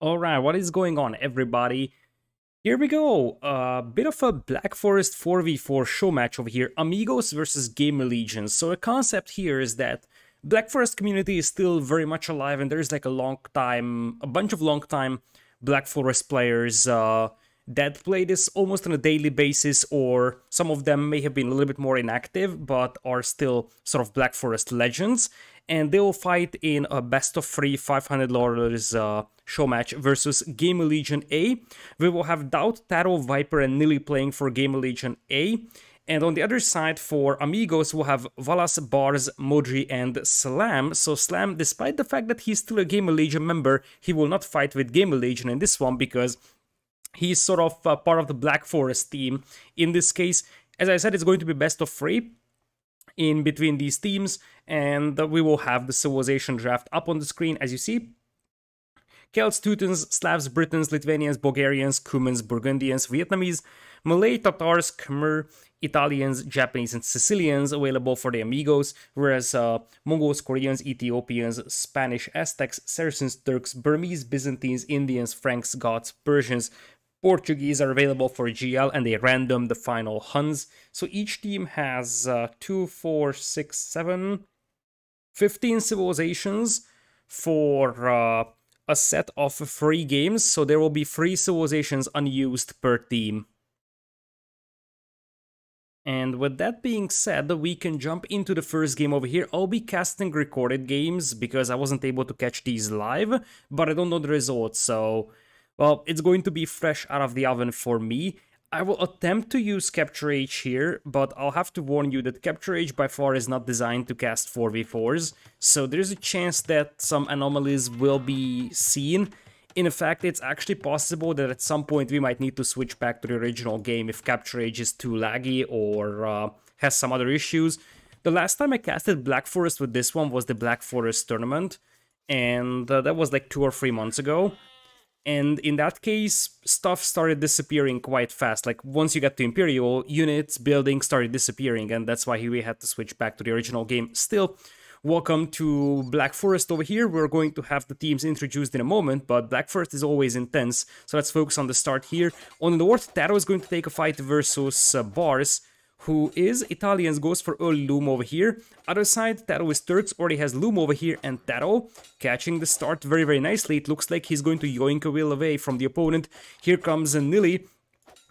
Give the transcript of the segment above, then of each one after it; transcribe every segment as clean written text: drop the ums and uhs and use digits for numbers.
Alright, what is going on, everybody? Here we go. A bit of a Black Forest 4v4 show match over here. Amigos versus Gamerlegion. So the concept here is that Black Forest community is still very much alive, and there's like a bunch of long time Black Forest players that play this almost on a daily basis, or some of them may have been a little bit more inactive, but are still sort of Black Forest legends. And they will fight in a best of 3 $500 show match versus Gamerlegion A. We will have GL.DauT, TaToH, Viper, and GL.Nili playing for Gamerlegion A. And on the other side, for Amigos, we'll have Valas, Bars, Bo3, and Slam. So Slam, despite the fact that he's still a Gamerlegion member, he will not fight with Gamerlegion in this one because he's sort of part of the Black Forest team. In this case, as I said, it's going to be best of 3 in between these teams, and we will have the civilization draft up on the screen as you see. Celts, Teutons, Slavs, Britons, Lithuanians, Bulgarians, Cumans, Burgundians, Vietnamese, Malay, Tatars, Khmer, Italians, Japanese, and Sicilians available for the Amigos, whereas Mongols, Koreans, Ethiopians, Spanish, Aztecs, Saracens, Turks, Burmese, Byzantines, Indians, Franks, Goths, Persians, Portuguese are available for GL, and they random the final Huns. So each team has 2, 4, 6, 7, 15 civilizations for a set of 3 games. So there will be 3 civilizations unused per team. And with that being said, we can jump into the first game over here. I'll be casting recorded games because I wasn't able to catch these live, but I don't know the results, so well, it's going to be fresh out of the oven for me. I will attempt to use Capture H here, but I'll have to warn you that Capture H by far is not designed to cast 4v4s, so there's a chance that some anomalies will be seen. In fact, it's actually possible that at some point we might need to switch back to the original game if Capture H is too laggy or has some other issues. The last time I casted Black Forest with this one was the Black Forest tournament, and that was like 2 or 3 months ago. And in that case, stuff started disappearing quite fast. Like, once you get to Imperial, units, buildings started disappearing, and that's why we had to switch back to the original game. Still, welcome to Black Forest over here. We're going to have the teams introduced in a moment, but Black Forest is always intense, so let's focus on the start here. On the north, TaToH is going to take a fight versus Bars, who is Italians, goes for early Loom over here. Other side, TaToH is Turks, already has Loom over here, and TaToH catching the start very, very nicely. It looks like he's going to yoink a wheel away from the opponent. Here comes GL.Nili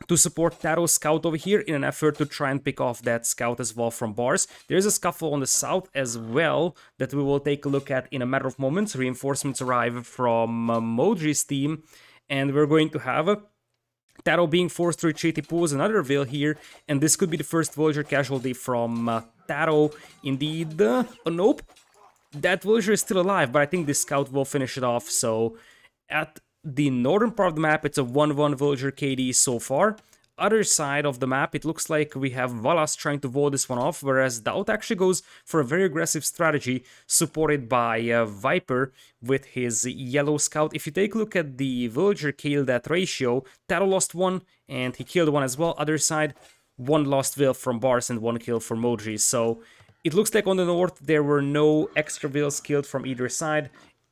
to support TaToH's scout over here in an effort to try and pick off that scout as well from Bars. There's a scuffle on the south as well that we will take a look at in a matter of moments. Reinforcements arrive from Bo3's team, and we're going to have TaToH being forced to retreat. He pulls another veil here, and this could be the first villager casualty from TaToH. Indeed, oh nope, that villager is still alive, but I think this scout will finish it off. So at the northern part of the map, it's a 1-1 villager KD so far. Other side of the map, it looks like we have Valas trying to wall this one off, whereas GL.DauT actually goes for a very aggressive strategy, supported by Viper with his yellow scout. If you take a look at the villager kill that ratio, TaToH lost 1, and he killed 1 as well. Other side, 1 lost will from Bars and 1 kill from Bo3. So it looks like on the north there were no extra wills killed from either side.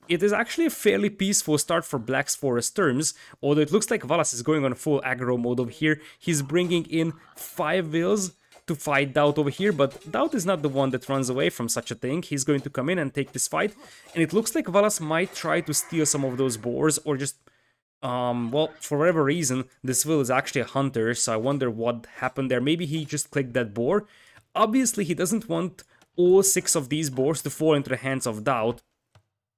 It is actually a fairly peaceful start for Black Forest terms, although it looks like Valas is going on full aggro mode over here. He's bringing in 5 wills to fight GL.DauT over here, but GL.DauT is not the one that runs away from such a thing. He's going to come in and take this fight, and it looks like Valas might try to steal some of those boars, or just, well, for whatever reason, this will is actually a hunter, so I wonder what happened there. Maybe he just clicked that boar. Obviously, he doesn't want all 6 of these boars to fall into the hands of GL.DauT,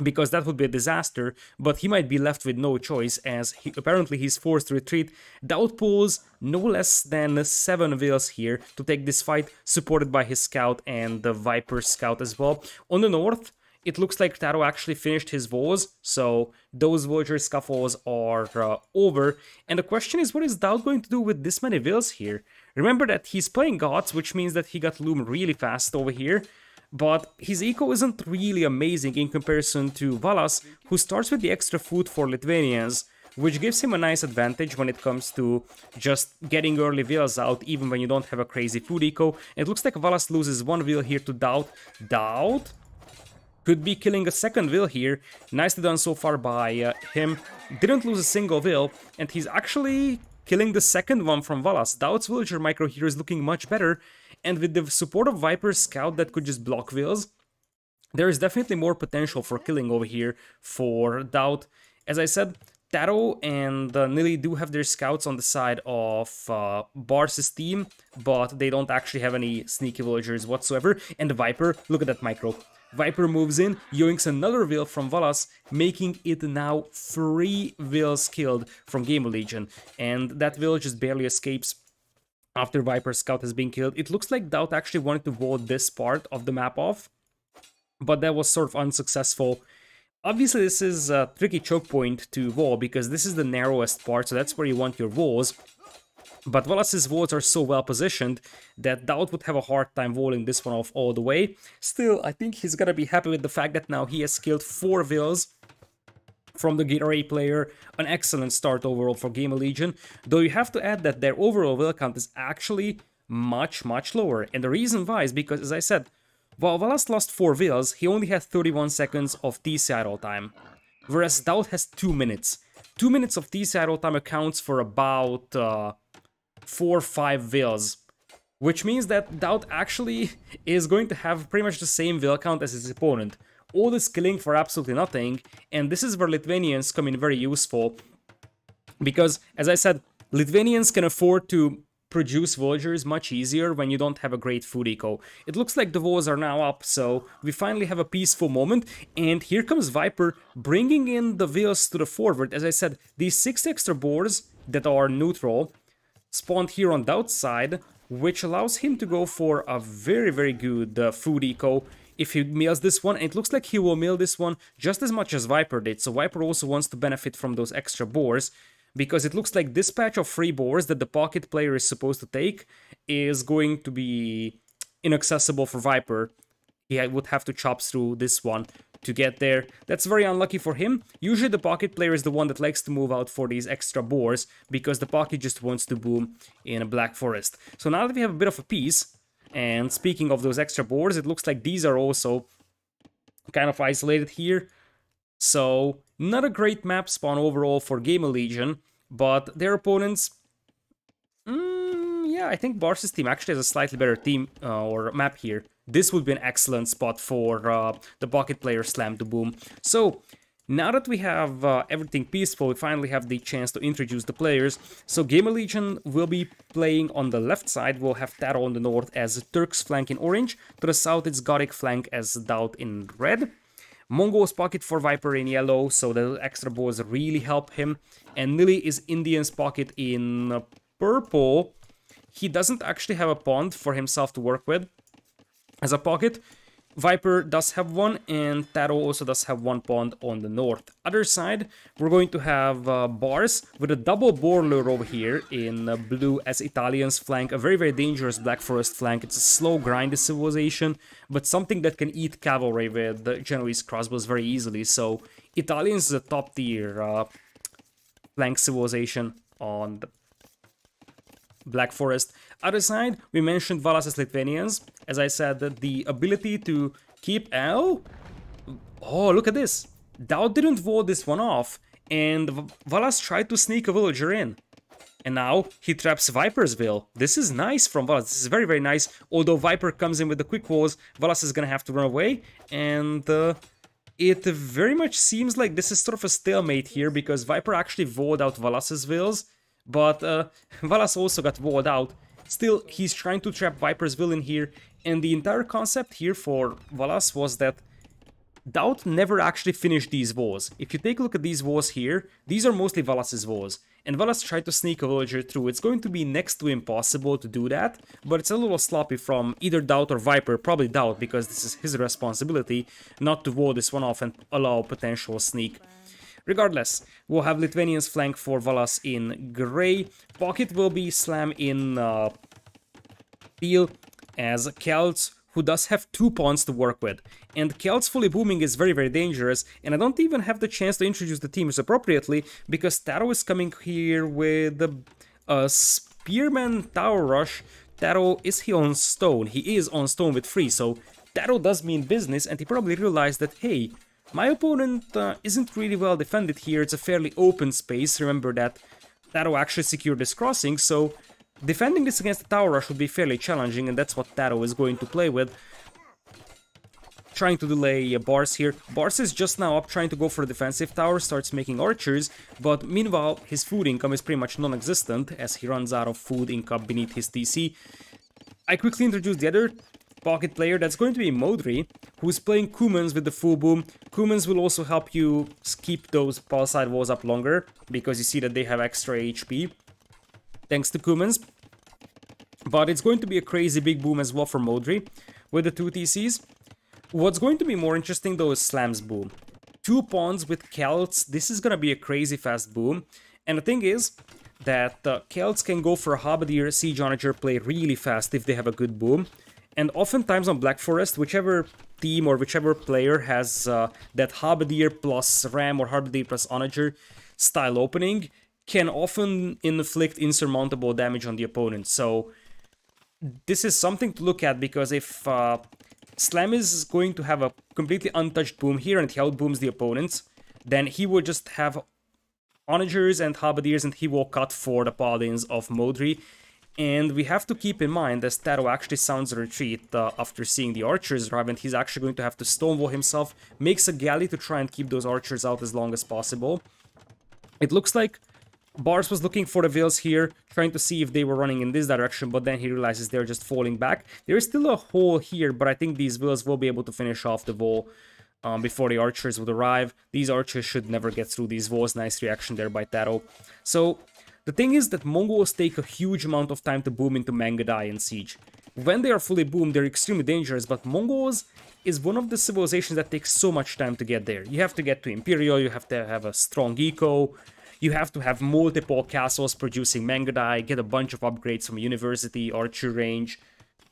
because that would be a disaster, but he might be left with no choice, as apparently he's forced to retreat. GL.DauT pulls no less than 7 wills here to take this fight, supported by his scout and the Viper scout as well. On the north, it looks like TaToH actually finished his walls, so those villager scuffles are over. And the question is, what is GL.DauT going to do with this many wills here? Remember that he's playing Goths, which means that he got Loom really fast over here, but his eco isn't really amazing in comparison to Valas, who starts with the extra food for Lithuanians, which gives him a nice advantage when it comes to just getting early wheels out, even when you don't have a crazy food eco. It looks like Valas loses 1 wheel here to GL.DauT. GL.DauT Could be killing a second Will here. Nicely done so far by him. Didn't lose a single Will, and he's actually killing the second one from Valas. DauT's villager micro here is looking much better, and with the support of Viper's scout that could just block Wills, there is definitely more potential for killing over here for DauT. As I said, TaToH and Nili do have their scouts on the side of Bars's team, but they don't actually have any sneaky villagers whatsoever. And the Viper, look at that micro. Viper moves in, yoinks another Will from Valas, making it now 3 Wills killed from Gamerlegion. And that Will just barely escapes after Viper's scout has been killed. It looks like DauT actually wanted to wall this part of the map off, but that was sort of unsuccessful. Obviously, this is a tricky choke point to wall, because this is the narrowest part, so that's where you want your walls. But Valas's walls are so well positioned that DauT would have a hard time walling this one off all the way. Still, I think he's gonna be happy with the fact that now he has killed 4 Wills from the GL.A player. An excellent start overall for Gamerlegion, though you have to add that their overall Will count is actually much lower. And the reason why is because, as I said, while Valas lost 4 Wills, he only had 31 seconds of TC idle time, whereas DauT has 2 minutes. 2 minutes of TC idle time accounts for about 4 or 5 Wills, which means that DauT actually is going to have pretty much the same Will count as his opponent. All this killing for absolutely nothing, and this is where Lithuanians come in very useful, because, as I said, Lithuanians can afford to produce villagers much easier when you don't have a great food eco. It looks like the walls are now up, so we finally have a peaceful moment, and here comes Viper bringing in the Wills to the forward. As I said, these 6 extra boars that are neutral spawned here on DauT's side, which allows him to go for a very good food eco. If he mills this one, and it looks like he will mill this one just as much as Viper did, so Viper also wants to benefit from those extra boars, because it looks like this patch of free boars that the pocket player is supposed to take is going to be inaccessible for Viper. He would have to chop through this one to get there. That's very unlucky for him. Usually the pocket player is the one that likes to move out for these extra boars, because the pocket just wants to boom in a black forest. So now that we have a bit of a peace, and speaking of those extra boars, it looks like these are also kind of isolated here. So, not a great map spawn overall for Gamerlegion, but their opponents... yeah, I think Bars's team actually has a slightly better team or map here. This would be an excellent spot for the pocket player Slam to boom. So, now that we have everything peaceful, we finally have the chance to introduce the players. So Gamerlegion will be playing on the left side. We'll have TaToH on the north as Turk's flank in orange. To the south, it's Gothic flank as DauT in red. Mongo's pocket for Viper in yellow, so the extra boars really help him. And Nili is Indian's pocket in purple. He doesn't actually have a pond for himself to work with as a pocket. Viper does have one, and TaToH also does have one pond on the north. Other side, we're going to have Bars with a double boar lure over here in blue as Italian's flank. A very dangerous Black Forest flank. It's a slow grindy civilization, but something that can eat cavalry with Genoese crossbows very easily. So Italians is a top tier flank civilization on the Black Forest. Other side, we mentioned Valas as Lithuanians. As I said, the ability to keep... Oh, look at this. DauT didn't wall this one off, and Valas tried to sneak a villager in. And now he traps Viper's Will. This is nice from Valas. This is very nice. Although Viper comes in with the quick walls, Valas is gonna have to run away. And it very much seems like this is sort of a stalemate here, because Viper actually walled out Valas's Wills. But Valas also got walled out. Still, he's trying to trap Viper's Will in here, and the entire concept here for Valas was that DauT never actually finished these walls. If you take a look at these walls here, these are mostly Valas's walls, and Valas tried to sneak a villager through. It's going to be next to impossible to do that, but it's a little sloppy from either DauT or Viper, probably DauT, because this is his responsibility not to wall this one off and allow potential sneak. Regardless, we'll have Lithuanians flank for Valas in grey. Pocket will be Slam in teal as Celts, who does have 2 pawns to work with. And Celts fully booming is very dangerous, and I don't even have the chance to introduce the teams appropriately, because TaToH is coming here with a Spearman Tower Rush. TaToH, is he on stone? He is on stone with 3, so TaToH does mean business, and he probably realized that, hey, my opponent isn't really well defended here, it's a fairly open space. Remember that TaToH actually secured this crossing, so defending this against the tower rush would be fairly challenging, and that's what TaToH is going to play with. Trying to delay Bars here. Bars is just now up trying to go for a defensive tower, starts making archers, but meanwhile his food income is pretty much non-existent as he runs out of food income beneath his TC. I quickly introduce the other pocket player, that's going to be Bo3, who's playing Kumans with the full boom. Kumans will also help you keep those palisade walls up longer, because you see that they have extra HP, thanks to Kumans. But it's going to be a crazy big boom as well for Bo3, with the 2 TCs. What's going to be more interesting though is Slam's boom. 2 pawns with Celts, this is gonna be a crazy fast boom. And the thing is that Celts can go for a Halberdier Siege Onager play really fast if they have a good boom. And oftentimes on Black Forest, whichever team or whichever player has that Halberdier plus Ram or Halberdier plus Onager style opening can often inflict insurmountable damage on the opponent. So this is something to look at, because if Slam is going to have a completely untouched boom here and he outbooms the opponents, then he will just have Onagers and Halberdiers and he will cut for the paladins of Bo3. And we have to keep in mind as TaToH actually sounds a retreat after seeing the archers arrive, and he's actually going to have to stonewall himself, makes a galley to try and keep those archers out as long as possible. It looks like Bars was looking for the Veils here, trying to see if they were running in this direction, but then he realizes they're just falling back. There is still a hole here, but I think these Veils will be able to finish off the wall before the archers would arrive. These archers should never get through these walls. Nice reaction there by TaToH. So the thing is that Mongols take a huge amount of time to boom into Mangadai and Siege. When they are fully boomed, they're extremely dangerous, but Mongols is one of the civilizations that takes so much time to get there. You have to get to Imperial, you have to have a strong eco, you have to have multiple castles producing Mangadai, get a bunch of upgrades from University, Archer Range,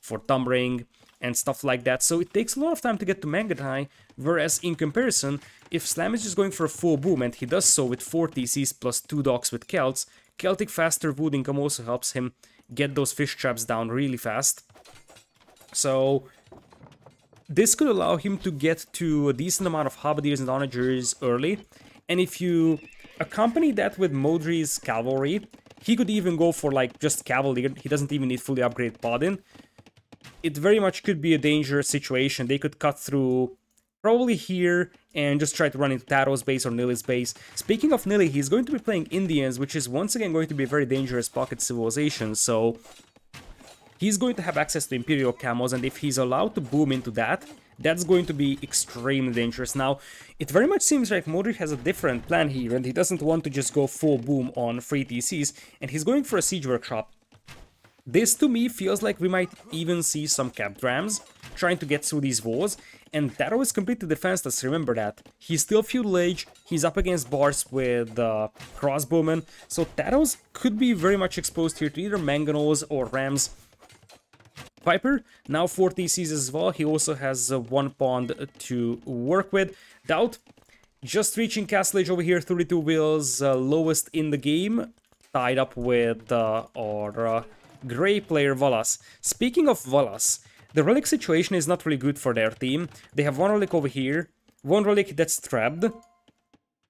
for Thumb Ring, and stuff like that. So it takes a lot of time to get to Mangadai, whereas in comparison, if Slam is just going for a full boom, and he does so with 4 TCs plus 2 docks with Celts, Celtic faster wood income also helps him get those fish traps down really fast. So this could allow him to get to a decent amount of Halberdiers and Onagers early, and if you accompany that with Bo3's cavalry, he could even go for like just cavalry, he doesn't even need fully upgraded paladin. It very much could be a dangerous situation. They could cut through probably here and just try to run into TaToH's base or Nili's base. Speaking of Nili, he's going to be playing Indians, which is once again going to be a very dangerous pocket civilization, so he's going to have access to Imperial Camels, and if he's allowed to boom into that, that's going to be extremely dangerous. Now, it very much seems like Bo3 has a different plan here, and he doesn't want to just go full boom on 3 TCs, and he's going for a Siege Workshop. This, to me, feels like we might even see some capped rams trying to get through these walls, and TaToH is completely defenseless, remember that. He's still feudal age, he's up against Bars with crossbowmen, so TaToH could be very much exposed here to either Mangonels or Rams. Viper, now 4 TCs as well, he also has 1 pond to work with. DauT, just reaching Castle Age over here, 32 wheels, lowest in the game, tied up with our Grey player Valas. Speaking of Valas, the relic situation is not really good for their team. They have 1 relic over here, 1 relic that's trapped,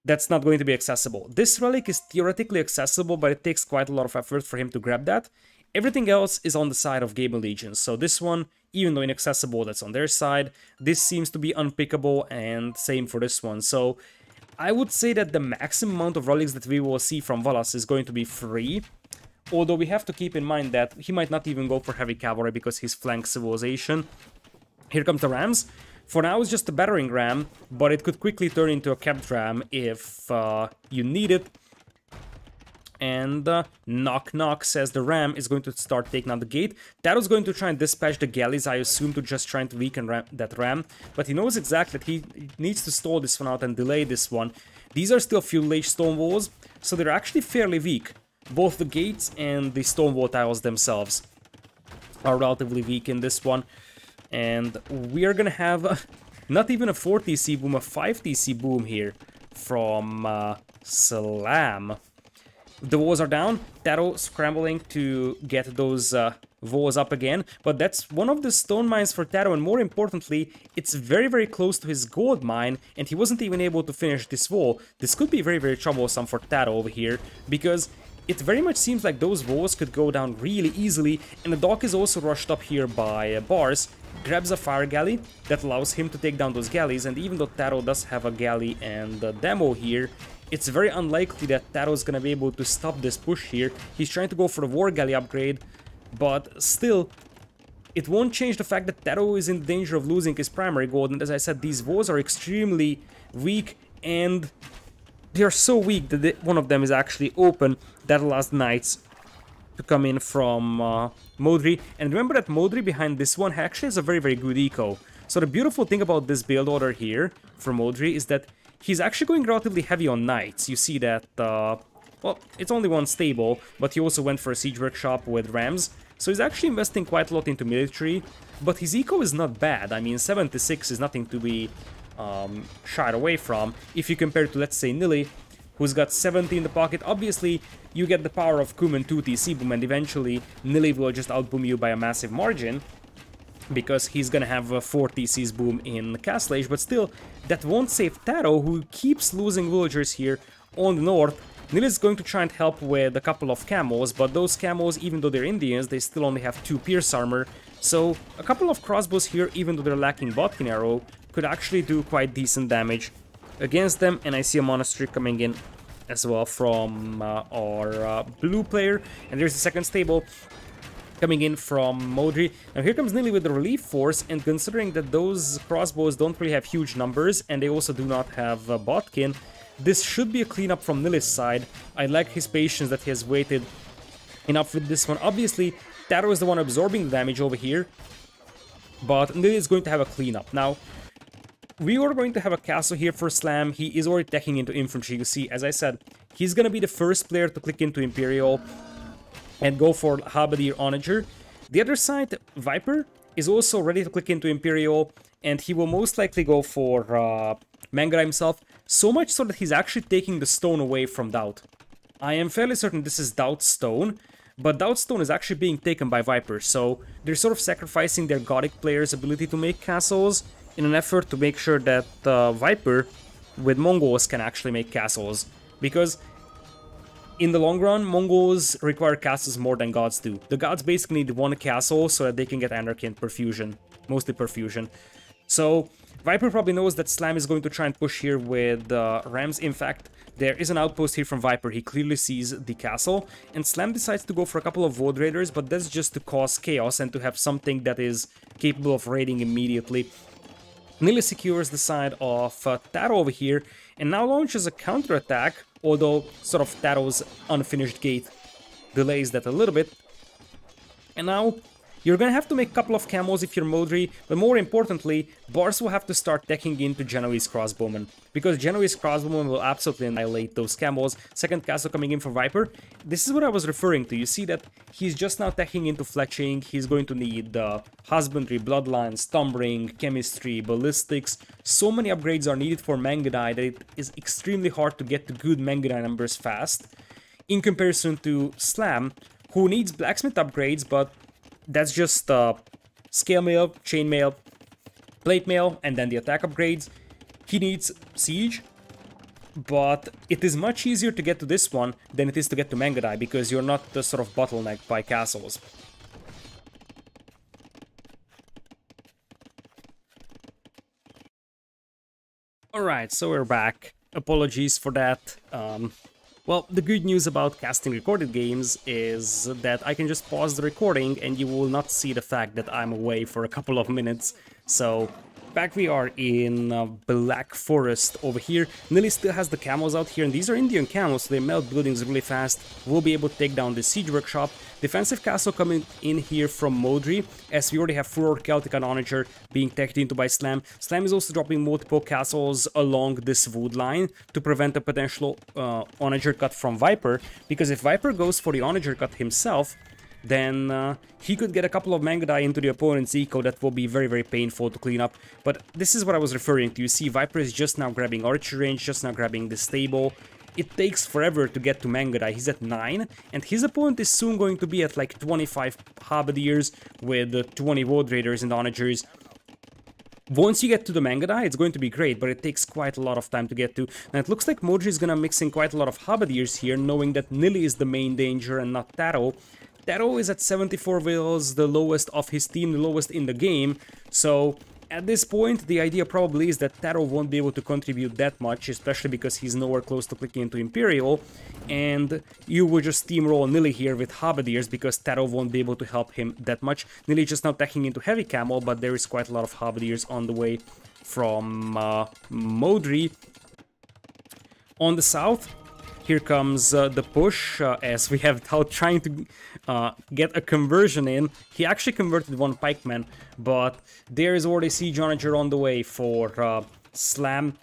that's not going to be accessible. This relic is theoretically accessible, but it takes quite a lot of effort for him to grab that. Everything else is on the side of Gamerlegion, so this one, even though inaccessible, that's on their side. This seems to be unpickable, and same for this one. So I would say that the maximum amount of relics that we will see from Valas is going to be 3. Although we have to keep in mind that he might not even go for heavy cavalry because he's flank civilization. Here comes the Rams. For now it's just a battering ram, but it could quickly turn into a capped ram if you need it. And knock knock, says the ram is going to start taking out the gate. TaToH's going to try and dispatch the galleys, I assume, to just trying to weaken that ram. But he knows exactly that he needs to stall this one out and delay this one. These are still feudal age stone walls, so they're actually fairly weak. Both the gates and the stone wall tiles themselves are relatively weak in this one. And we are gonna have not even a 4 TC boom, a 5 TC boom here from Slam. The walls are down. TaToH scrambling to get those walls up again. But that's one of the stone mines for TaToH, and more importantly, it's very, very close to his gold mine, and he wasn't even able to finish this wall. This could be very, very troublesome for TaToH over here, because it very much seems like those walls could go down really easily, and the dock is also rushed up here by Bars. Grabs a fire galley that allows him to take down those galleys, and even though TaToH does have a galley and a demo here, it's very unlikely that TaToH is going to be able to stop this push here. He's trying to go for the war galley upgrade, but still, it won't change the fact that TaToH is in danger of losing his primary gold, and as I said, these walls are extremely weak, and they are so weak that one of them is actually open. That allows the Knights to come in from Bo3. And remember that Bo3 behind this one actually has a very, very good eco. So the beautiful thing about this build order here for Bo3 is that he's actually going relatively heavy on Knights. You see that, well, it's only one stable, but he also went for a siege workshop with Rams. So he's actually investing quite a lot into military, but his eco is not bad. I mean, 76 is nothing to be shied away from. If you compare it to, let's say, Nili, who's got 70 in the pocket, obviously you get the power of Kum and 2 TC boom, and eventually Nili will just outboom you by a massive margin, because he's gonna have a 4 TC's boom in Castle Age, but still, that won't save TaToH, who keeps losing villagers here on the north. Nili is going to try and help with a couple of camels, but those camels, even though they're Indians, they still only have 2 pierce armor, so a couple of crossbows here, even though they're lacking Bodkin arrow, could actually do quite decent damage against them. And I see a monastery coming in as well from our blue player, and there's the second stable coming in from Bo3. Now here comes Nili with the relief force, and considering that those crossbows don't really have huge numbers and they also do not have Bodkin, this should be a cleanup from Nili's side. I like his patience that he has waited enough with this one. Obviously TaToH is the one absorbing the damage over here, but Nili is going to have a cleanup. Now we are going to have a castle here for Slam. He is already teching into infantry. You see, as I said, he's going to be the first player to click into Imperial and go for Halberdier Onager. The other side, Viper, is also ready to click into Imperial, and he will most likely go for Mangara himself, so much so that he's actually taking the stone away from DauT. I am fairly certain this is DauT's stone, but DauT's stone is actually being taken by Viper, so they're sort of sacrificing their Gothic player's ability to make castles in an effort to make sure that Viper with Mongols can actually make castles, because in the long run, Mongols require castles more than gods do. The gods basically need one castle so that they can get anarchy and perfusion, mostly perfusion. So Viper probably knows that Slam is going to try and push here with Rams. In fact, there is an outpost here from Viper. He clearly sees the castle, and Slam decides to go for a couple of Void Raiders, but that's just to cause chaos and to have something that is capable of raiding immediately. Nili secures the side of TaToH over here, and now launches a counterattack, although sort of TaToH's unfinished gate delays that a little bit. And now you're gonna have to make a couple of camos if you're Bo3, but more importantly, Bars will have to start teching into Genoese Crossbowmen, because Genoese Crossbowmen will absolutely annihilate those camos. Second castle coming in for Viper. This is what I was referring to. You see that he's just now teching into Fletching. He's going to need Husbandry, Bloodlines, Stumbring, Chemistry, Ballistics. So many upgrades are needed for Mangudai that it is extremely hard to get to good Mangudai numbers fast, in comparison to Slam, who needs Blacksmith upgrades, but that's just Scale Mail, Chain Mail, Plate Mail, and then the attack upgrades. He needs Siege, but it is much easier to get to this one than it is to get to Mangudai, because you're not sort of bottlenecked by castles. Alright, so we're back. Apologies for that. Well, the good news about casting recorded games is that I can just pause the recording and you will not see the fact that I'm away for a couple of minutes. So, back we are in Black Forest over here. Nili still has the camels out here, and these are Indian camels, so they melt buildings really fast. We'll be able to take down the siege workshop. Defensive castle coming in here from Bo3, as we already have Furor, Celtic, and Onager being teched into by Slam. Slam is also dropping multiple castles along this wood line to prevent a potential Onager cut from Viper, because if Viper goes for the Onager cut himself, then he could get a couple of Mangudai into the opponent's eco that will be very, very painful to clean up. But this is what I was referring to. You see, Viper is just now grabbing archery range, just now grabbing the stable, it takes forever to get to Mangudai. He's at 9, and his opponent is soon going to be at like 25 Halberdiers with 20 Woad Raiders and Onagers. Once you get to the Mangudai, it's going to be great, but it takes quite a lot of time to get to. And it looks like Mo3 is gonna mix in quite a lot of Halberdiers here, knowing that Nili is the main danger and not TaToH. TaToH is at 74 wills, the lowest of his team, the lowest in the game, so at this point, the idea probably is that TaToH won't be able to contribute that much, especially because he's nowhere close to clicking into Imperial, and you would just steamroll Nili here with Halberdiers because TaToH won't be able to help him that much. Nili just now tacking into Heavy Camel, but there is quite a lot of Halberdiers on the way from Mo3. On the south, here comes the push, as we have DauT trying to get a conversion in. He actually converted one pikeman, but there is already Siege Onager on the way for Slam.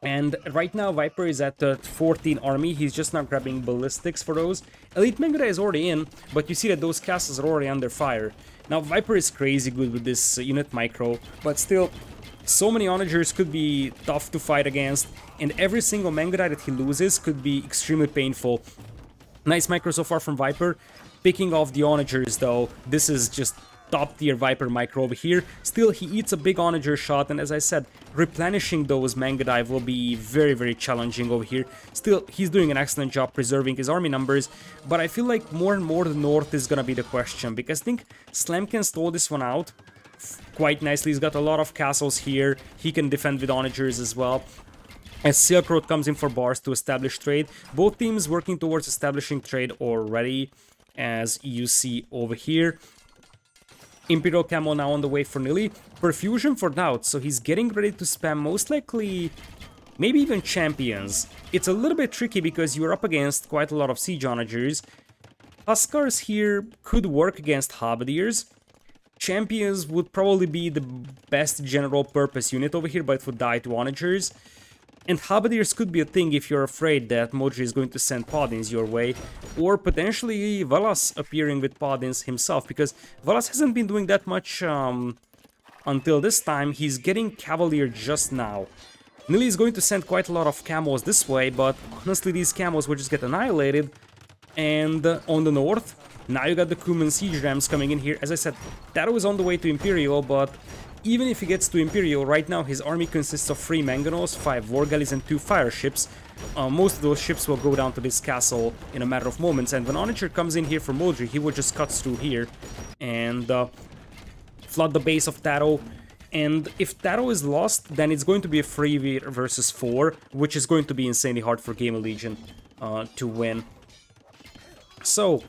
And right now Viper is at 14 army, he's just now grabbing ballistics for those. Elite Mangudai is already in, but you see that those castles are already under fire. Now Viper is crazy good with this unit micro, but still, so many Onagers could be tough to fight against, and every single Mangudai that he loses could be extremely painful. Nice micro so far from Viper. Picking off the Onagers though, this is just top tier Viper micro over here. Still, he eats a big Onager shot, and as I said, replenishing those Mangudai will be very, very challenging over here. Still, he's doing an excellent job preserving his army numbers, but I feel like more and more the north is gonna be the question, because I think Slam can stall this one out quite nicely. He's got a lot of castles here, he can defend with Onagers as well. As Silk Road comes in for bars to establish trade, both teams working towards establishing trade already, as you see over here. Imperial Camel now on the way for Nili. Perfusion for DauT, so he's getting ready to spam most likely, maybe even Champions. It's a little bit tricky because you're up against quite a lot of Siege Onagers. Huskars here could work against Halberdiers. Champions would probably be the best general purpose unit over here, but it would die to Onagers. And Halberdiers could be a thing if you're afraid that Mo3 is going to send Paladins your way, or potentially Valas appearing with Paladins himself, because Valas hasn't been doing that much until this time. He's getting Cavalier just now. Nili is going to send quite a lot of camos this way, but honestly these camos will just get annihilated. And on the north, now you got the Kuman Siege Rams coming in here. As I said, TaToH is on the way to Imperial, but even if he gets to Imperial, right now his army consists of 3 Manganos, 5 War Galleys and 2 fire ships. Most of those ships will go down to this castle in a matter of moments, and when Onager comes in here from Mo3, he will just cut through here and flood the base of TaToH. And if TaToH is lost, then it's going to be a 3 versus 4, which is going to be insanely hard for Gamerlegion to win. So,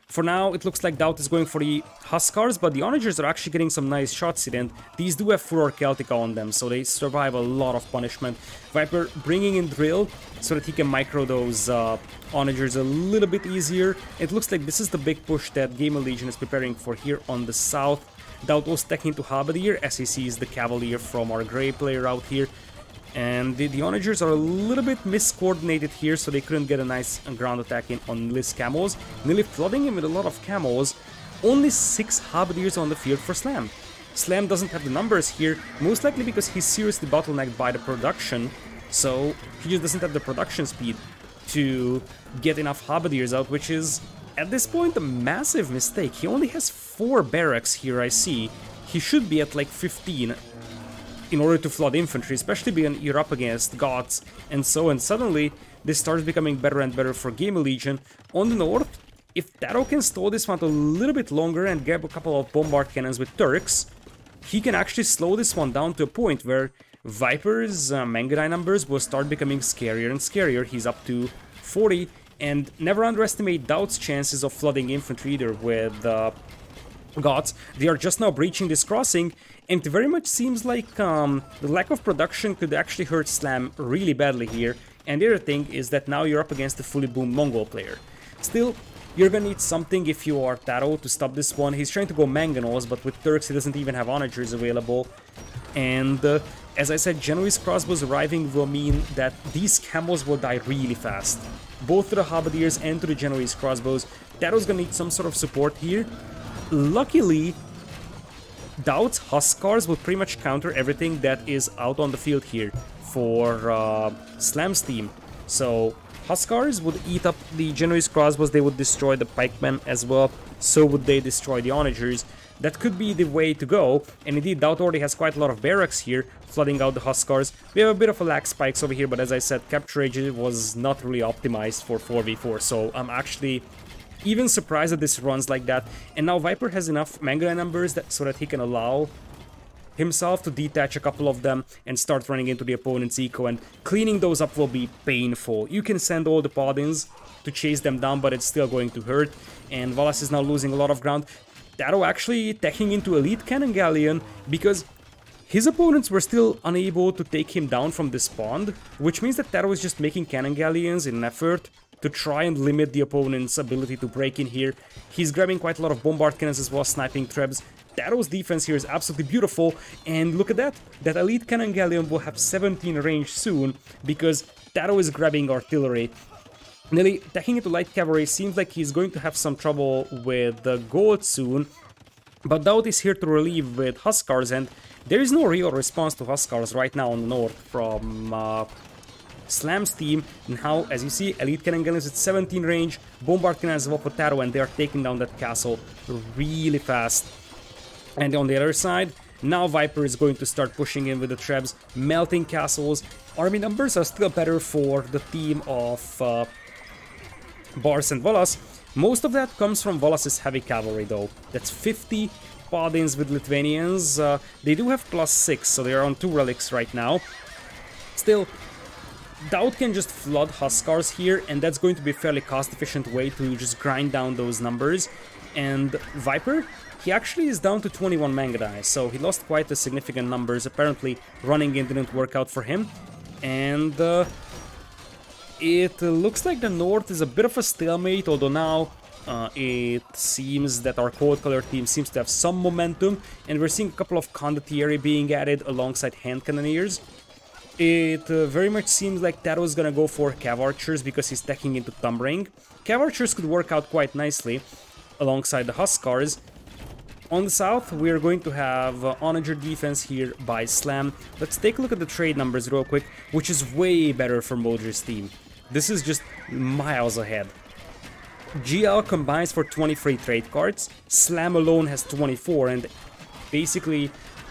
for now, it looks like DauT is going for the Huskars, but the Onagers are actually getting some nice shots in, and these do have Furor Celtica on them, so they survive a lot of punishment. Viper bringing in Drill so that he can micro those Onagers a little bit easier. It looks like this is the big push that Gamerlegion is preparing for here on the south. DauT was stacking to Halberdier as he sees the Cavalier from our Grey player out here. And the Onagers are a little bit miscoordinated here, so they couldn't get a nice ground attack in on Nili's camos. Nili flooding him with a lot of camos. Only 6 Halberdiers on the field for Slam. Slam doesn't have the numbers here, most likely because he's seriously bottlenecked by the production, so he just doesn't have the production speed to get enough Halberdiers out, which is, at this point, a massive mistake. He only has 4 barracks here, I see. He should be at like 15 in order to flood infantry, especially when you're up against gods and so, and suddenly this starts becoming better and better for Gamerlegion. On the north, if TaToH can stall this one a little bit longer and grab a couple of bombard cannons with Turks, he can actually slow this one down to a point where Viper's Mangudai numbers will start becoming scarier and scarier. He's up to 40, and never underestimate DauT's chances of flooding infantry either with gods. They are just now breaching this crossing, and it very much seems like the lack of production could actually hurt Slam really badly here. And the other thing is that now you're up against a fully boomed Mongol player. Still, you're gonna need something if you are TaToH to stop this one. He's trying to go Manganos, but with Turks he doesn't even have Onagers available. And as I said, Genoese crossbows arriving will mean that these camos will die really fast. Both to the Halberdiers and to the Genoese crossbows. TaToH's gonna need some sort of support here. Luckily, DauT's Huskars will pretty much counter everything that is out on the field here for Slam's team. So Huskars would eat up the Genoese crossbows, they would destroy the pikemen as well, so would they destroy the onagers. That could be the way to go, and indeed DauT already has quite a lot of barracks here, flooding out the Huskars. We have a bit of a lack spikes over here, but as I said, Capture Age was not really optimized for 4v4, so I'm actually even surprised that this runs like that. And now Viper has enough Mangala numbers so that he can allow himself to detach a couple of them and start running into the opponent's eco, and cleaning those up will be painful. You can send all the Paladins to chase them down, but it's still going to hurt, and Valas is now losing a lot of ground. TaToH actually teching into Elite Cannon Galleon because his opponents were still unable to take him down from this pond, which means that TaToH is just making Cannon Galleons in an effort to try and limit the opponent's ability to break in here. He's grabbing quite a lot of Bombard Cannons as well, sniping Trebs. TaToH's defense here is absolutely beautiful, and look at that! That Elite Cannon Galleon will have 17 range soon, because TaToH is grabbing artillery. Nili attacking into light cavalry seems like he's going to have some trouble with the gold soon, but DauT is here to relieve with Huskars, and there is no real response to Huskars right now on the north from Slam's team. Now, as you see, Elite Cannon Galleons at 17 range, Bombard Cannons as well for TaToH, and they are taking down that castle really fast. And on the other side, now Viper is going to start pushing in with the Trebs, melting castles. Army numbers are still better for the team of Bars and Valas. Most of that comes from Valas' heavy cavalry though. That's 50 Paladins with Lithuanians. They do have +6, so they are on 2 relics right now. Still, DauT can just flood Huskars here, and that's going to be a fairly cost-efficient way to just grind down those numbers. And Viper, he actually is down to 21 Mangadai, so he lost quite a significant numbers. Apparently, running in didn't work out for him. And it looks like the north is a bit of a stalemate, although now it seems that our cold color team seems to have some momentum, and we're seeing a couple of condottieri being added alongside hand cannoneers. It very much seems like TaToH is gonna go for Cav Archers because he's teching into Thumbring. Cav Archers could work out quite nicely alongside the Huskars. On the south, we are going to have Onager defense here by Slam. Let's take a look at the trade numbers real quick, which is way better for Modri's team. This is just miles ahead. GL combines for 23 trade cards, Slam alone has 24, and basically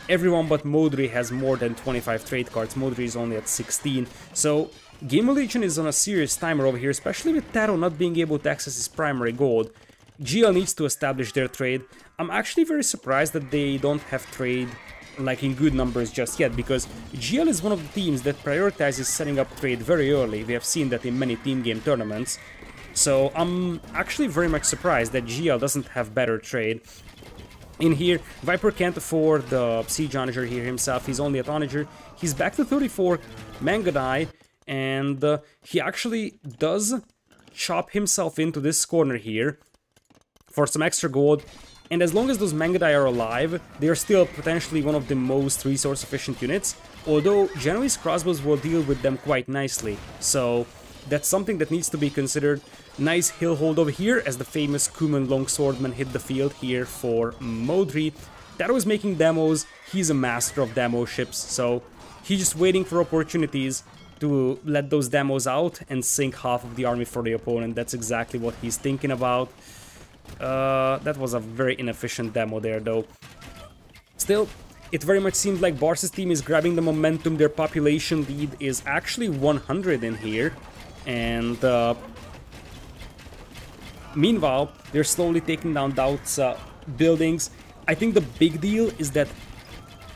everyone but Modri has more than 25 trade cards. Modri is only at 16, so Gamerlegion is on a serious timer over here, especially with TaToH not being able to access his primary gold. GL needs to establish their trade. I'm actually very surprised that they don't have trade like in good numbers just yet, because GL is one of the teams that prioritizes setting up trade very early. We have seen that in many team game tournaments. So I'm actually very much surprised that GL doesn't have better trade. In here, Viper can't afford the Siege Onager here himself, he's only at Onager. He's back to 34 Mangadai, and he actually does chop himself into this corner here for some extra gold. And as long as those Mangadai are alive, they are still potentially one of the most resource-efficient units, although Genoese crossbows will deal with them quite nicely, so that's something that needs to be considered. Nice hill hold over here as the famous Kuman Longswordman hit the field here for Modri. TaToH is making demos, he's a master of demo ships, so he's just waiting for opportunities to let those demos out and sink half of the army for the opponent. That's exactly what he's thinking about. That was a very inefficient demo there though. Still, it very much seems like Bars' team is grabbing the momentum. Their population lead is actually 100 in here, and meanwhile they're slowly taking down DauT's buildings. I think the big deal is that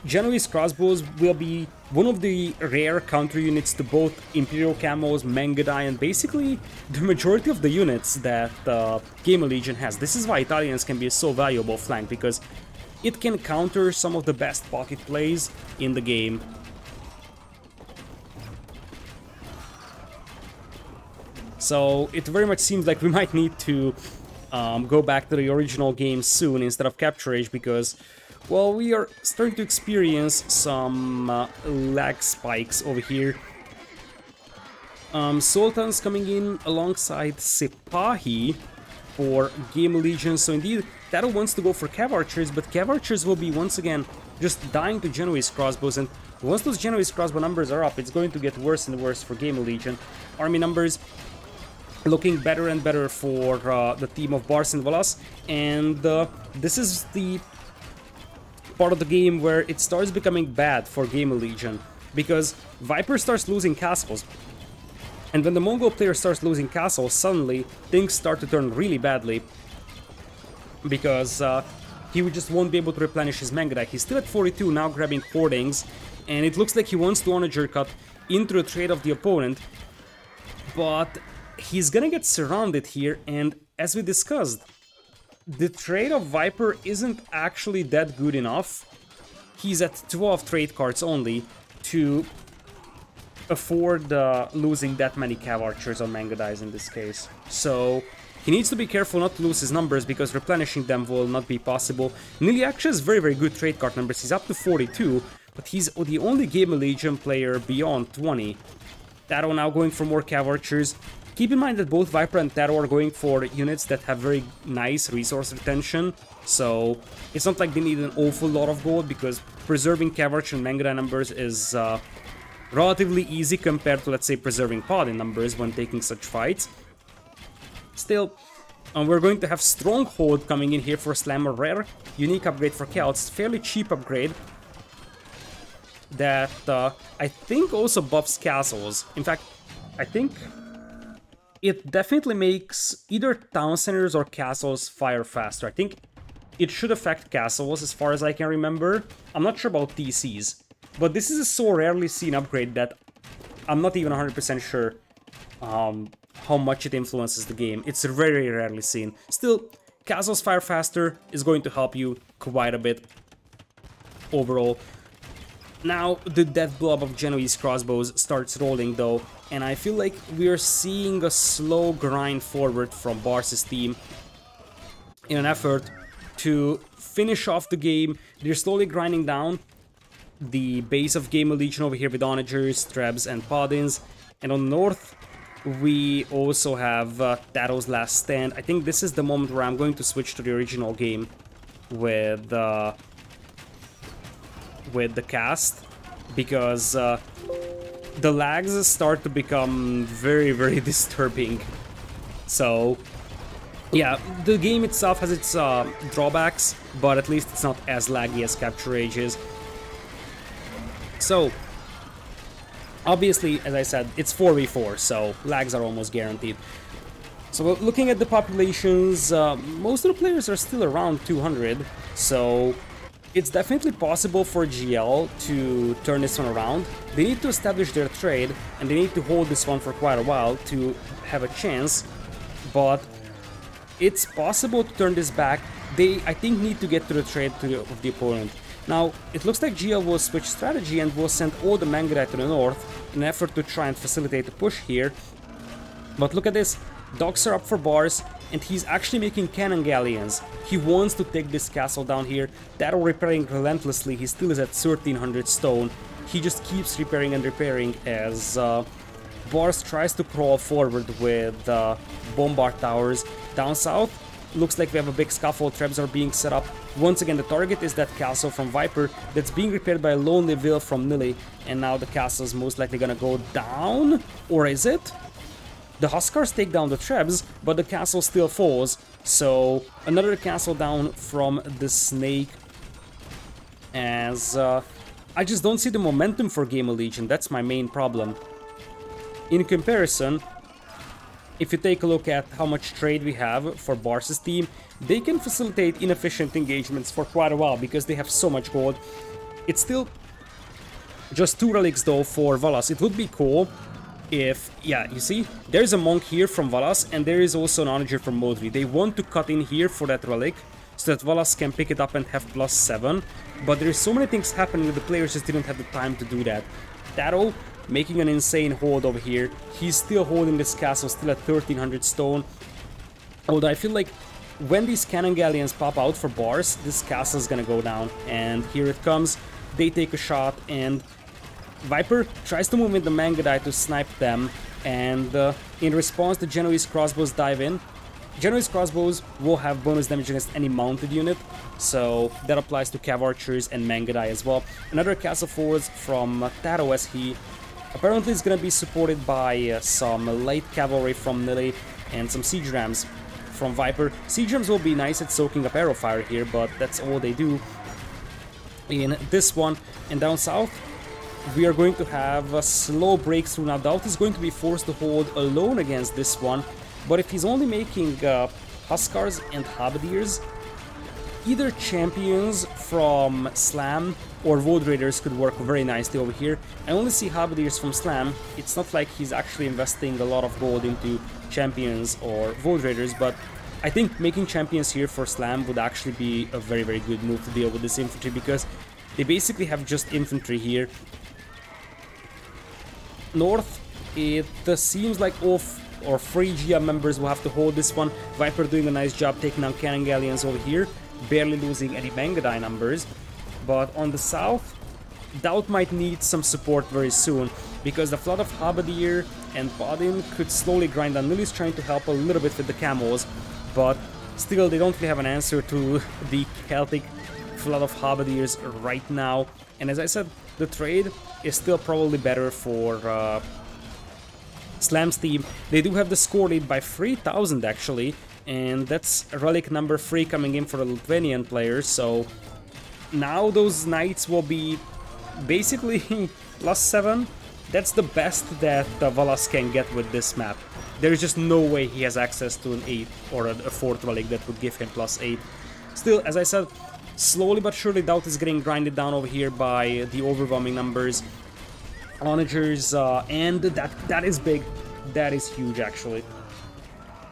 Genoese crossbows will be one of the rare counter units to both Imperial Camos, Mangadai, and basically the majority of the units that Gamerlegion has. This is why Italians can be a so valuable flank, because it can counter some of the best pocket plays in the game. So it very much seems like we might need to go back to the original game soon instead of Capture Age, because, well, we are starting to experience some lag spikes over here. Sultan's coming in alongside Sipahi, for Gamerlegion. So indeed, TaToH wants to go for Cav Archers, but Cav Archers will be once again just dying to Genoese crossbows, and once those Genoese crossbow numbers are up, it's going to get worse and worse for Gamerlegion. Army numbers looking better and better for the team of Bars and Valas, and this is the part of the game where it starts becoming bad for Gamerlegion, because Viper starts losing castles. And when the Mongol player starts losing castles, suddenly things start to turn really badly, because he just won't be able to replenish his manga deck. He's still at 42, now grabbing Hoardings, and it looks like he wants to Onager Cut into the trade of the opponent, but he's gonna get surrounded here, and as we discussed, the trade of Viper isn't actually that good enough. He's at 12 trade cards only to afford losing that many Cav Archers on Manga Dice in this case. So he needs to be careful not to lose his numbers, because replenishing them will not be possible. Nili actually has very, very good trade card numbers. He's up to 42, but he's the only Gamerlegion player beyond 20. TaToH now going for more Cav Archers. Keep in mind that both Viper and TaToH are going for units that have very nice resource retention, so it's not like they need an awful lot of gold, because preserving Cav Archer and Manga numbers is relatively easy compared to, let's say, preserving Paladin numbers when taking such fights. Still, we're going to have Stronghold coming in here for Slam, a rare, unique upgrade for Celts, fairly cheap upgrade that I think also buffs castles. In fact, I think it definitely makes either town centers or castles fire faster. I think it should affect castles as far as I can remember. I'm not sure about TCs, but this is a so rarely seen upgrade that I'm not even 100% sure how much it influences the game. It's very rarely seen. Still, castles fire faster is going to help you quite a bit overall. Now the death blob of Genoese crossbows starts rolling though, and I feel like we're seeing a slow grind forward from Bars' team in an effort to finish off the game. They're slowly grinding down the base of Gamerlegion over here with Onagers, Trebs, and Paladins, and on the north we also have TaToH's Last Stand. I think this is the moment where I'm going to switch to the original game with the cast, because the lags start to become very, very disturbing. So yeah, the game itself has its drawbacks, but at least it's not as laggy as Capture Age is. So obviously, as I said, it's 4v4, so lags are almost guaranteed. So looking at the populations, most of the players are still around 200, so it's definitely possible for GL to turn this one around. They need to establish their trade, and they need to hold this one for quite a while to have a chance, but it's possible to turn this back. They, I think, need to get to the trade of the opponent. Now, it looks like GL will switch strategy and will send all the Mangudai to the north in an effort to try and facilitate the push here. But look at this, docks are up for Bars, and he's actually making cannon galleons. He wants to take this castle down here. TaToH repairing relentlessly. He still is at 1300 stone. He just keeps repairing and repairing as Bars tries to crawl forward with bombard towers. Down south, looks like we have a big scuffle. Trebs are being set up. Once again, the target is that castle from Viper that's being repaired by a Lonely Will from Nili. And now the castle is most likely gonna go down? Or is it? The Huskars take down the Trebs, but the castle still falls. So another castle down from the Snake. As I just don't see the momentum for Gamerlegion. That's my main problem. In comparison, if you take a look at how much trade we have for Bars' team, they can facilitate inefficient engagements for quite a while because they have so much gold. It's still just 2 relics though for Valas. It would be cool if, yeah, you see, there's a monk here from Valas and there is also an onager from Bo3. They want to cut in here for that relic so that Valas can pick it up and have +7, but there's so many things happening that the players just didn't have the time to do that. TaToH making an insane hold over here. He's still holding this castle, still at 1300 stone. Although I feel like when these cannon galleons pop out for Bars, this castle is gonna go down. And here it comes. They take a shot, and Viper tries to move in the Mangudai to snipe them. And in response, the Genoese crossbows dive in. Genoese crossbows will have bonus damage against any mounted unit, so that applies to Cav Archers and Mangudai as well. Another castle force from TaToH, as he apparently is going to be supported by some light cavalry from Nili and some siege rams from Viper. Siege rams will be nice at soaking up arrow fire here, but that's all they do in this one. And down south, we are going to have a slow breakthrough. Now, DauT is going to be forced to hold alone against this one, but if he's only making Huskars and Halberdiers, either champions from Slam or Void Raiders could work very nicely over here. I only see Halberdiers from Slam. It's not like he's actually investing a lot of gold into champions or Void Raiders, but I think making champions here for Slam would actually be a very, very good move to deal with this infantry, because they basically have just infantry here. North, it seems like or 3 GM members will have to hold this one. Viper doing a nice job taking out Cannon Galleons over here, barely losing any Mangudai numbers. But on the south, DauT might need some support very soon, because the flood of Halberdier and Paladin could slowly grind down. Nili's trying to help a little bit with the camos, but still they don't really have an answer to the Celtic flood of Halberdiers right now. And as I said, the trade is still probably better for Slam's team. They do have the score lead by 3,000 actually, and that's relic number 3 coming in for the Lithuanian players, so now those knights will be basically +7. That's the best that Valas can get with this map. There's just no way he has access to an 8 or a 4th relic that would give him +8. Still, as I said, slowly but surely DauT is getting grinded down over here by the overwhelming numbers. Onagers, and that is big. That is huge, actually.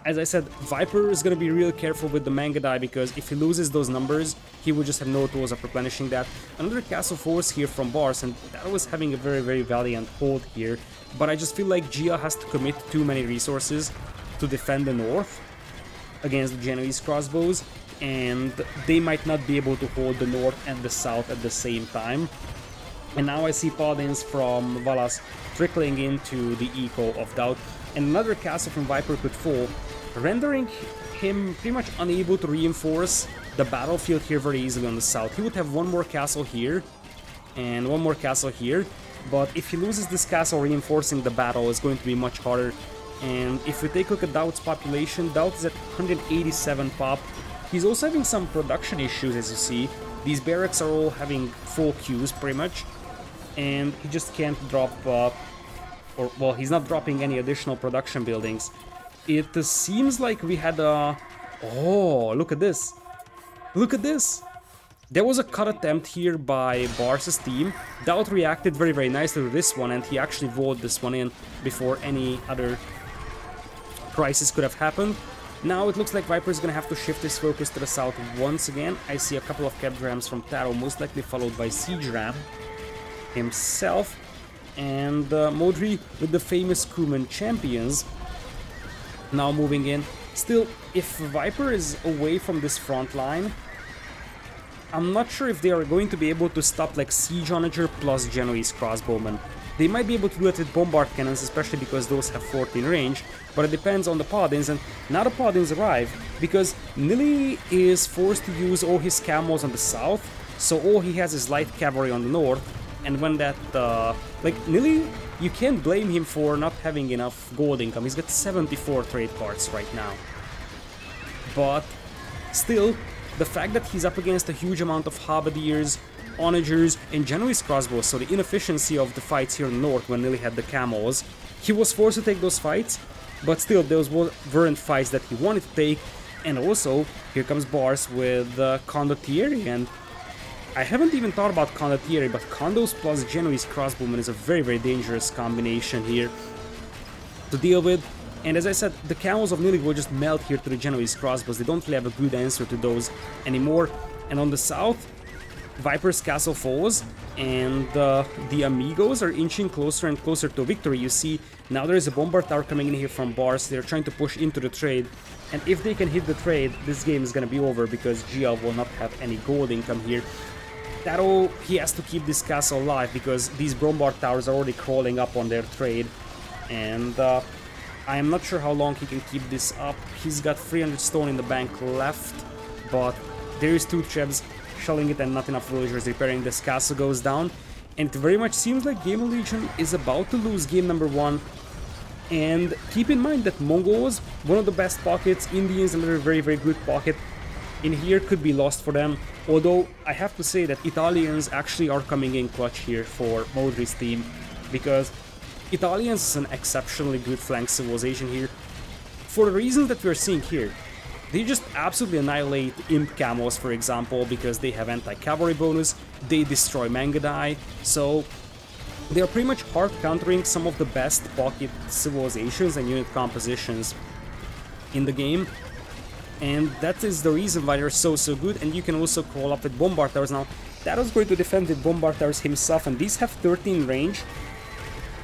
As I said, Viper is going to be real careful with the Mangudai, because if he loses those numbers, he will just have no tools of replenishing that. Another castle force here from Bars, and that was having a very, very valiant hold here. But I just feel like GL has to commit too many resources to defend the north against the Genoese crossbows, and they might not be able to hold the north and the south at the same time. And now I see Paladins from Valas trickling into the eco of DauT, and another castle from Viper could fall, rendering him pretty much unable to reinforce the battlefield here very easily on the south. He would have one more castle here and one more castle here, but if he loses this castle, reinforcing the battle is going to be much harder. And if we take a look at DauT's population, DauT is at 187 pop. He's also having some production issues, as you see. These barracks are all having full queues pretty much, and he just can't drop, well, he's not dropping any additional production buildings. It seems like we had a... Oh, look at this. Look at this. There was a cut attempt here by Bars' team. DauT reacted very, very nicely to this one, and he actually voted this one in before any other crisis could have happened. Now it looks like Viper is going to have to shift his focus to the south once again. I see a couple of Cav Rams from TaToH, most likely followed by Siege Ram himself. And Bo3 with the famous Kuman champions now moving in. Still, if Viper is away from this front line, I'm not sure if they are going to be able to stop like Siege Onager plus Genoese crossbowmen. They might be able to do it with bombard cannons, especially because those have 14 range, but it depends on the Paladins. And now the Paladins arrive, because Nili is forced to use all his camos on the south, so all he has is light cavalry on the north. And when that, like, Nili, you can't blame him for not having enough gold income. He's got 74 trade cards right now. But still, the fact that he's up against a huge amount of Halberdiers, Onagers, and Genoese crossbows, so the inefficiency of the fights here in the north when Nili had the camos, he was forced to take those fights, but still, those weren't fights that he wanted to take. And also, here comes Bars with Condottieri, and I haven't even thought about Condottieri, but Condos plus Genoese crossbowman is a very, very dangerous combination here to deal with. And as I said, the camos of Nili will just melt here to the Genoese crossbows. They don't really have a good answer to those anymore. And on the south, Viper's castle falls, and the Amigos are inching closer and closer to victory. You see, now there is a bombard tower coming in here from Bars. They're trying to push into the trade, and if they can hit the trade, this game is going to be over, because GL will not have any gold income here. TaToH, he has to keep this castle alive, because these bombard towers are already crawling up on their trade, and I am not sure how long he can keep this up. He's got 300 stone in the bank left, but there is 2 trebs shelling it and not enough villagers repairing. This castle goes down, and it very much seems like Gamerlegion is about to lose game number 1. And keep in mind that Mongols, one of the best pockets, Indians, another very, very good pocket in here, could be lost for them. Although I have to say that Italians actually are coming in clutch here for Bo3's team, because Italians is an exceptionally good flank civilization here. For the reasons that we're seeing here, they just absolutely annihilate Imp Camels, for example, because they have anti-cavalry bonus, they destroy Mangadai, so they are pretty much hard countering some of the best pocket civilizations and unit compositions in the game. And that is the reason why they're so good, and you can also call up with Bombard Towers. Now, Tato's going to defend with Bombard Towers himself, and these have 13 range,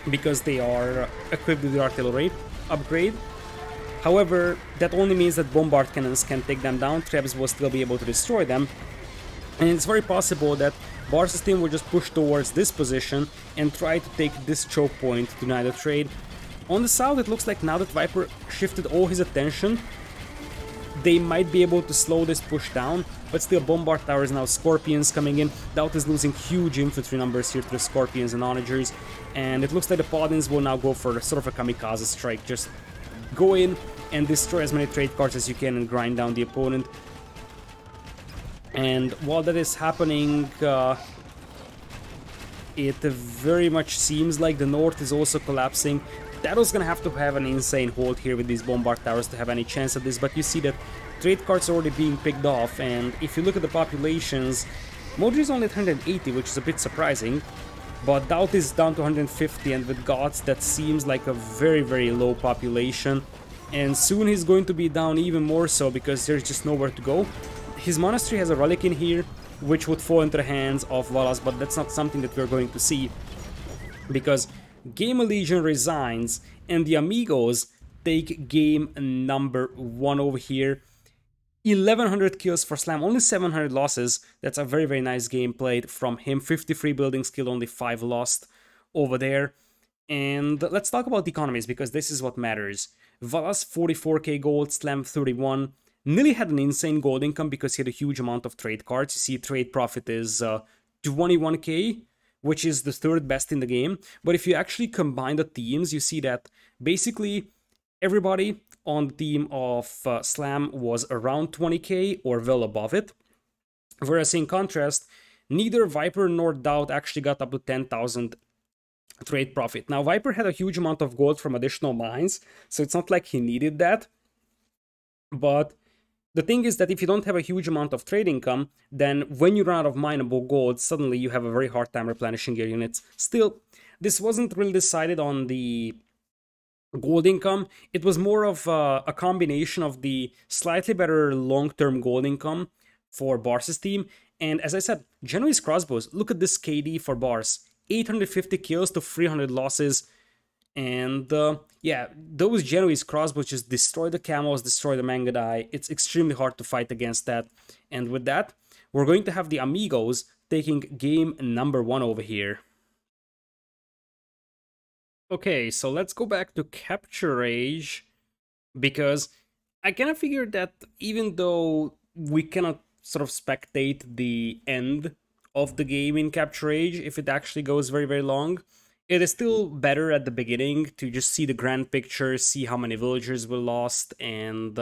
because they are equipped with the artillery upgrade. However, that only means that Bombard Cannons can take them down, Trebs will still be able to destroy them, and it's very possible that Bars' team will just push towards this position and try to take this choke point to deny the trade. On the south, it looks like now that Viper shifted all his attention, they might be able to slow this push down, but still Bombard Towers now, Scorpions coming in. DauT is losing huge infantry numbers here to the Scorpions and Onagers, and it looks like the Paladins will now go for sort of a kamikaze strike, just go in and destroy as many trade cards as you can and grind down the opponent. And while that is happening, it very much seems like the north is also collapsing. Tato's gonna have to have an insane hold here with these Bombard Towers to have any chance at this, but you see that trade cards are already being picked off, and if you look at the populations, Modri is only at 180, which is a bit surprising, but DauT is down to 150, and with gods that seems like a very, very low population, and soon he's going to be down even more so because there's just nowhere to go. His monastery has a relic in here, which would fall into the hands of Valas, but that's not something that we're going to see, because Gamerlegion resigns, and the Amigos take game number 1 over here. 1100 kills for Slam, only 700 losses. That's a very, very nice game played from him. 53 building skill, only 5 lost over there. And let's talk about economies, because this is what matters. Valas 44k gold, Slam 31. Nili had an insane gold income because he had a huge amount of trade cards. You see, trade profit is 21k, which is the 3rd best in the game. But if you actually combine the teams, you see that basically everybody on the team of Slam was around 20k or well above it. Whereas in contrast, neither Viper nor DauT actually got up to 10,000 trade profit. Now, Viper had a huge amount of gold from additional mines, so it's not like he needed that. But the thing is that if you don't have a huge amount of trade income, then when you run out of mineable gold, suddenly you have a very hard time replenishing your units. Still, this wasn't really decided on the gold income. It was more of a combination of the slightly better long-term gold income for Bars' team. And as I said, Genoese crossbows, look at this KD for Bars. 850 kills to 300 losses. And yeah, those Genoese crossbows just destroy the camels, destroy the Mangadai. It's extremely hard to fight against that. And with that, we're going to have the Amigos taking game number 1 over here. Okay, so let's go back to Capture Age, because I kind of figured that even though we cannot sort of spectate the end of the game in Capture Age, if it actually goes very, very long, it is still better at the beginning to just see the grand picture, see how many villagers were lost and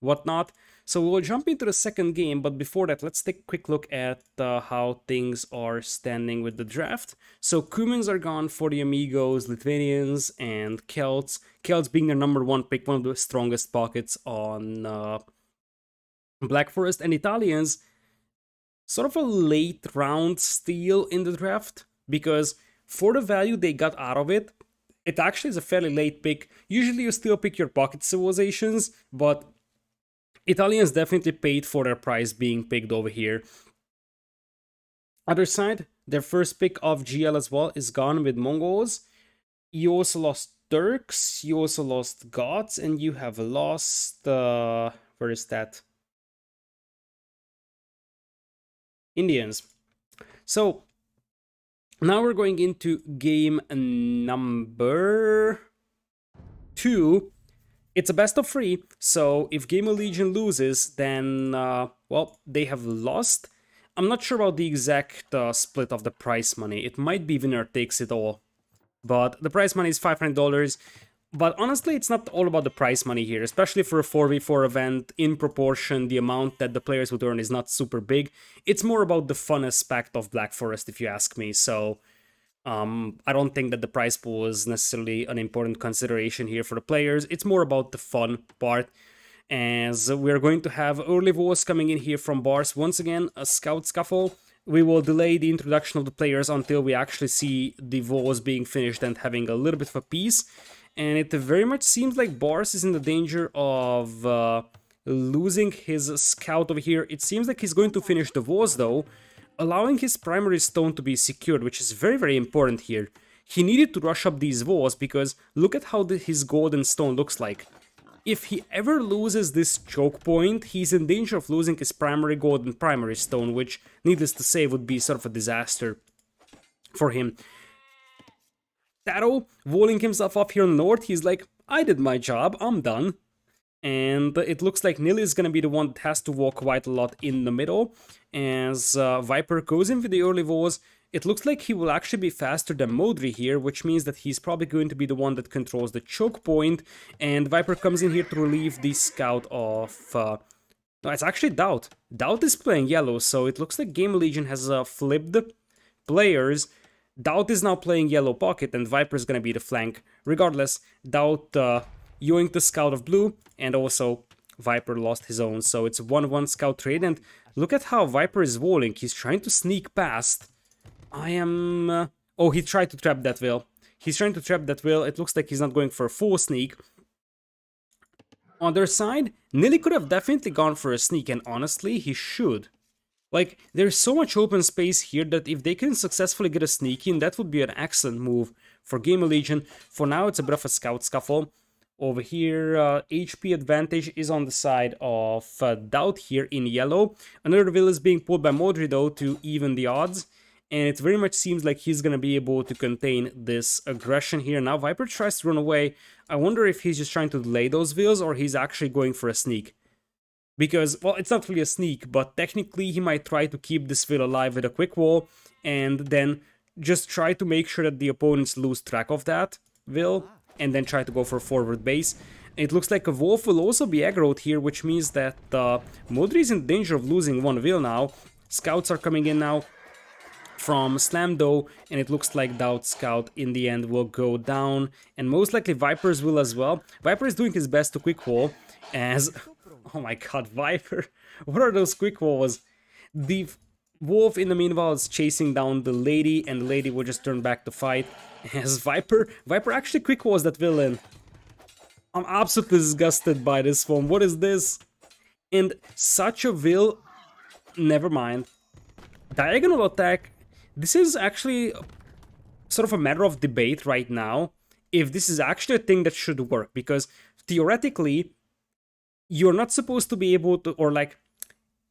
whatnot. So we'll jump into the second game, but before that, let's take a quick look at how things are standing with the draft. So Cumans are gone for the Amigos, Lithuanians, and Celts. Celts being their number 1 pick, one of the strongest pockets on Black Forest, and Italians, sort of a late round steal in the draft, because for the value they got out of it, it actually is a fairly late pick. Usually you still pick your pocket civilizations, but Italians definitely paid for their price being picked over here. Other side, their first pick of GL as well is gone with Mongols. You also lost Turks, you also lost Goths, and you have lost... where is that? Indians. So now we're going into game number 2, it's a best of 3, so if Gamerlegion loses, then, well, they have lost. I'm not sure about the exact split of the prize money. It might be winner takes it all. But the prize money is $500. But honestly, it's not all about the prize money here, especially for a 4v4 event. In proportion, the amount that the players would earn is not super big. It's more about the fun aspect of Black Forest, if you ask me. So I don't think that the prize pool is necessarily an important consideration here for the players. It's more about the fun part, as we're going to have early votes coming in here from bars. Once again, a scout scuffle. We will delay the introduction of the players until we actually see the votes being finished and having a little bit of a peace. And it very much seems like Bars is in the danger of losing his scout over here. It seems like he's going to finish the votes though, allowing his primary stone to be secured, which is very, very important here. He needed to rush up these walls because look at how his golden stone looks like. If he ever loses this choke point, he's in danger of losing his primary golden primary stone, which, needless to say, would be sort of a disaster for him. TaToH, walling himself up here north, he's like, I did my job, I'm done. And it looks like GL.Nili is going to be the one that has to walk quite a lot in the middle. As Viper goes in with the early walls, it looks like he will actually be faster than Bo3 here, which means that he's probably going to be the one that controls the choke point. And Viper comes in here to relieve the scout of... no, it's actually DauT. DauT is playing yellow, so it looks like Gamerlegion has flipped players. DauT is now playing yellow pocket, and Viper is going to be the flank. Regardless, DauT yoinked the scout of blue, and also Viper lost his own, so it's 1-1 scout trade. And look at how Viper is walling. He's trying to sneak past. I am... oh, he tried to trap that will. He's trying to trap that will. It looks like he's not going for a full sneak. On their side, GL.Nili could have definitely gone for a sneak, and honestly, he should. Like, there's so much open space here that if they can successfully get a sneak in, that would be an excellent move for Gamerlegion. For now, it's a bit of a scout scuffle. Over here, HP advantage is on the side of DauT here in yellow. Another will is being pulled by Bo3 though to even the odds. And it very much seems like he's going to be able to contain this aggression here. Now Viper tries to run away. I wonder if he's just trying to delay those wills or he's actually going for a sneak. Because, well, it's not really a sneak, but technically he might try to keep this will alive with a quick wall and then just try to make sure that the opponents lose track of that will and then try to go for forward base. It looks like a wolf will also be aggroed here, which means that Bo3 is in danger of losing one will now. Scouts are coming in now from Slam though, and it looks like DauT scout in the end will go down, and most likely Viper's will as well. Viper is doing his best to quick wall as... oh my god, Viper, what are those quick walls? The wolf in the meanwhile is chasing down the lady, and the lady will just turn back to fight as Viper actually quick walls that villain. I'm absolutely disgusted by this one. What is this? And such a will... never mind. Diagonal attack. This is actually sort of a matter of debate right now, if this is actually a thing that should work, because theoretically, you're not supposed to be able to, or like,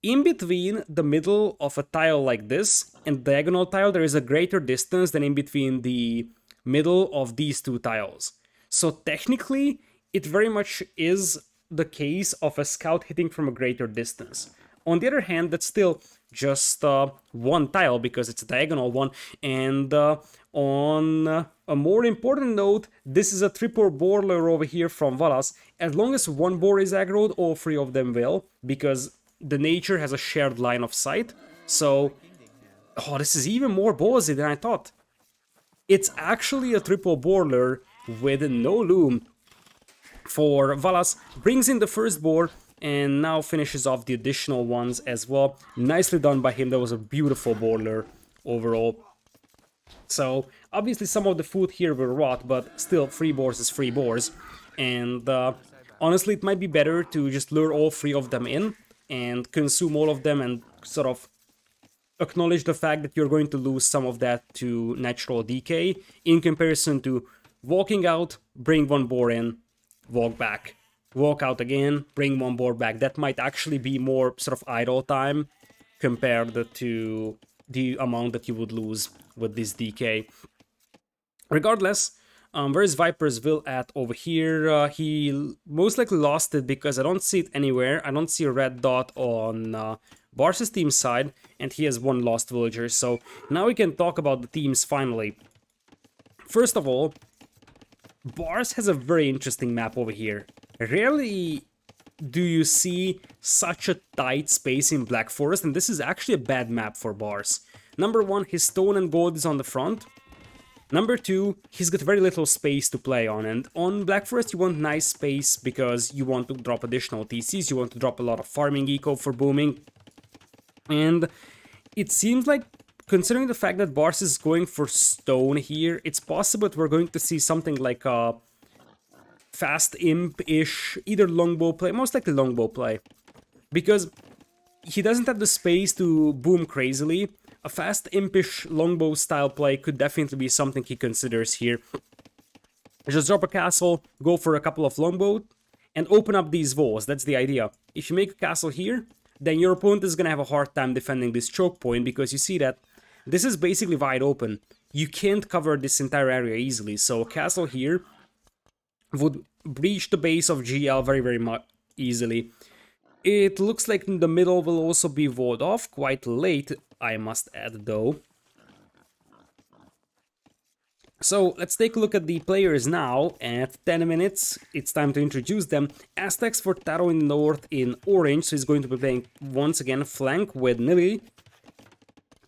in between the middle of a tile like this and diagonal tile, there is a greater distance than in between the middle of these two tiles. So technically, it very much is the case of a scout hitting from a greater distance. On the other hand, that's still just one tile because it's a diagonal one. And on a more important note, this is a triple borer over here from Valas. As long as one boar is aggroed, all three of them will, because the nature has a shared line of sight. So, oh, this is even more ballsy than I thought. It's actually a triple borer with no loom for Valas, brings in the first boar, and now finishes off the additional ones as well. Nicely done by him. That was a beautiful borer overall. So, obviously some of the food here will rot, but still, 3 boars is 3 boars. And honestly, it might be better to just lure all 3 of them in and consume all of them and sort of acknowledge the fact that you're going to lose some of that to natural decay in comparison to walking out, bring 1 boar in, walk back. Walk out again, bring 1 board back. That might actually be more sort of idle time compared to the amount that you would lose with this DK. Regardless, Where's Viper's Will at over here? He most likely lost it because I don't see it anywhere. I don't see a red dot on Bars's team side, and he has one lost villager. So now we can talk about the teams finally. First of all, Bars has a very interesting map over here. Rarely do you see such a tight space in Black Forest, and this is actually a bad map for Bars. Number one, his stone and gold is on the front. Number two, he's got very little space to play on, and on Black Forest you want nice space because you want to drop additional TCs, you want to drop a lot of farming eco for booming. And it seems like, considering the fact that Bars is going for stone here, it's possible that we're going to see something like a fast imp-ish, either longbow play, most likely longbow play. Because he doesn't have the space to boom crazily. A fast impish longbow style play could definitely be something he considers here. Just drop a castle, go for a couple of longbow, and open up these walls. That's the idea. If you make a castle here, then your opponent is gonna have a hard time defending this choke point, because you see that this is basically wide open. You can't cover this entire area easily, so a castle here would breach the base of GL very much easily. It looks like the middle will also be walled off quite late, I must add though. So let's take a look at the players now. At 10 minutes, it's time to introduce them. Aztecs for TaToH in the north in orange, so he's going to be playing once again flank with Nili.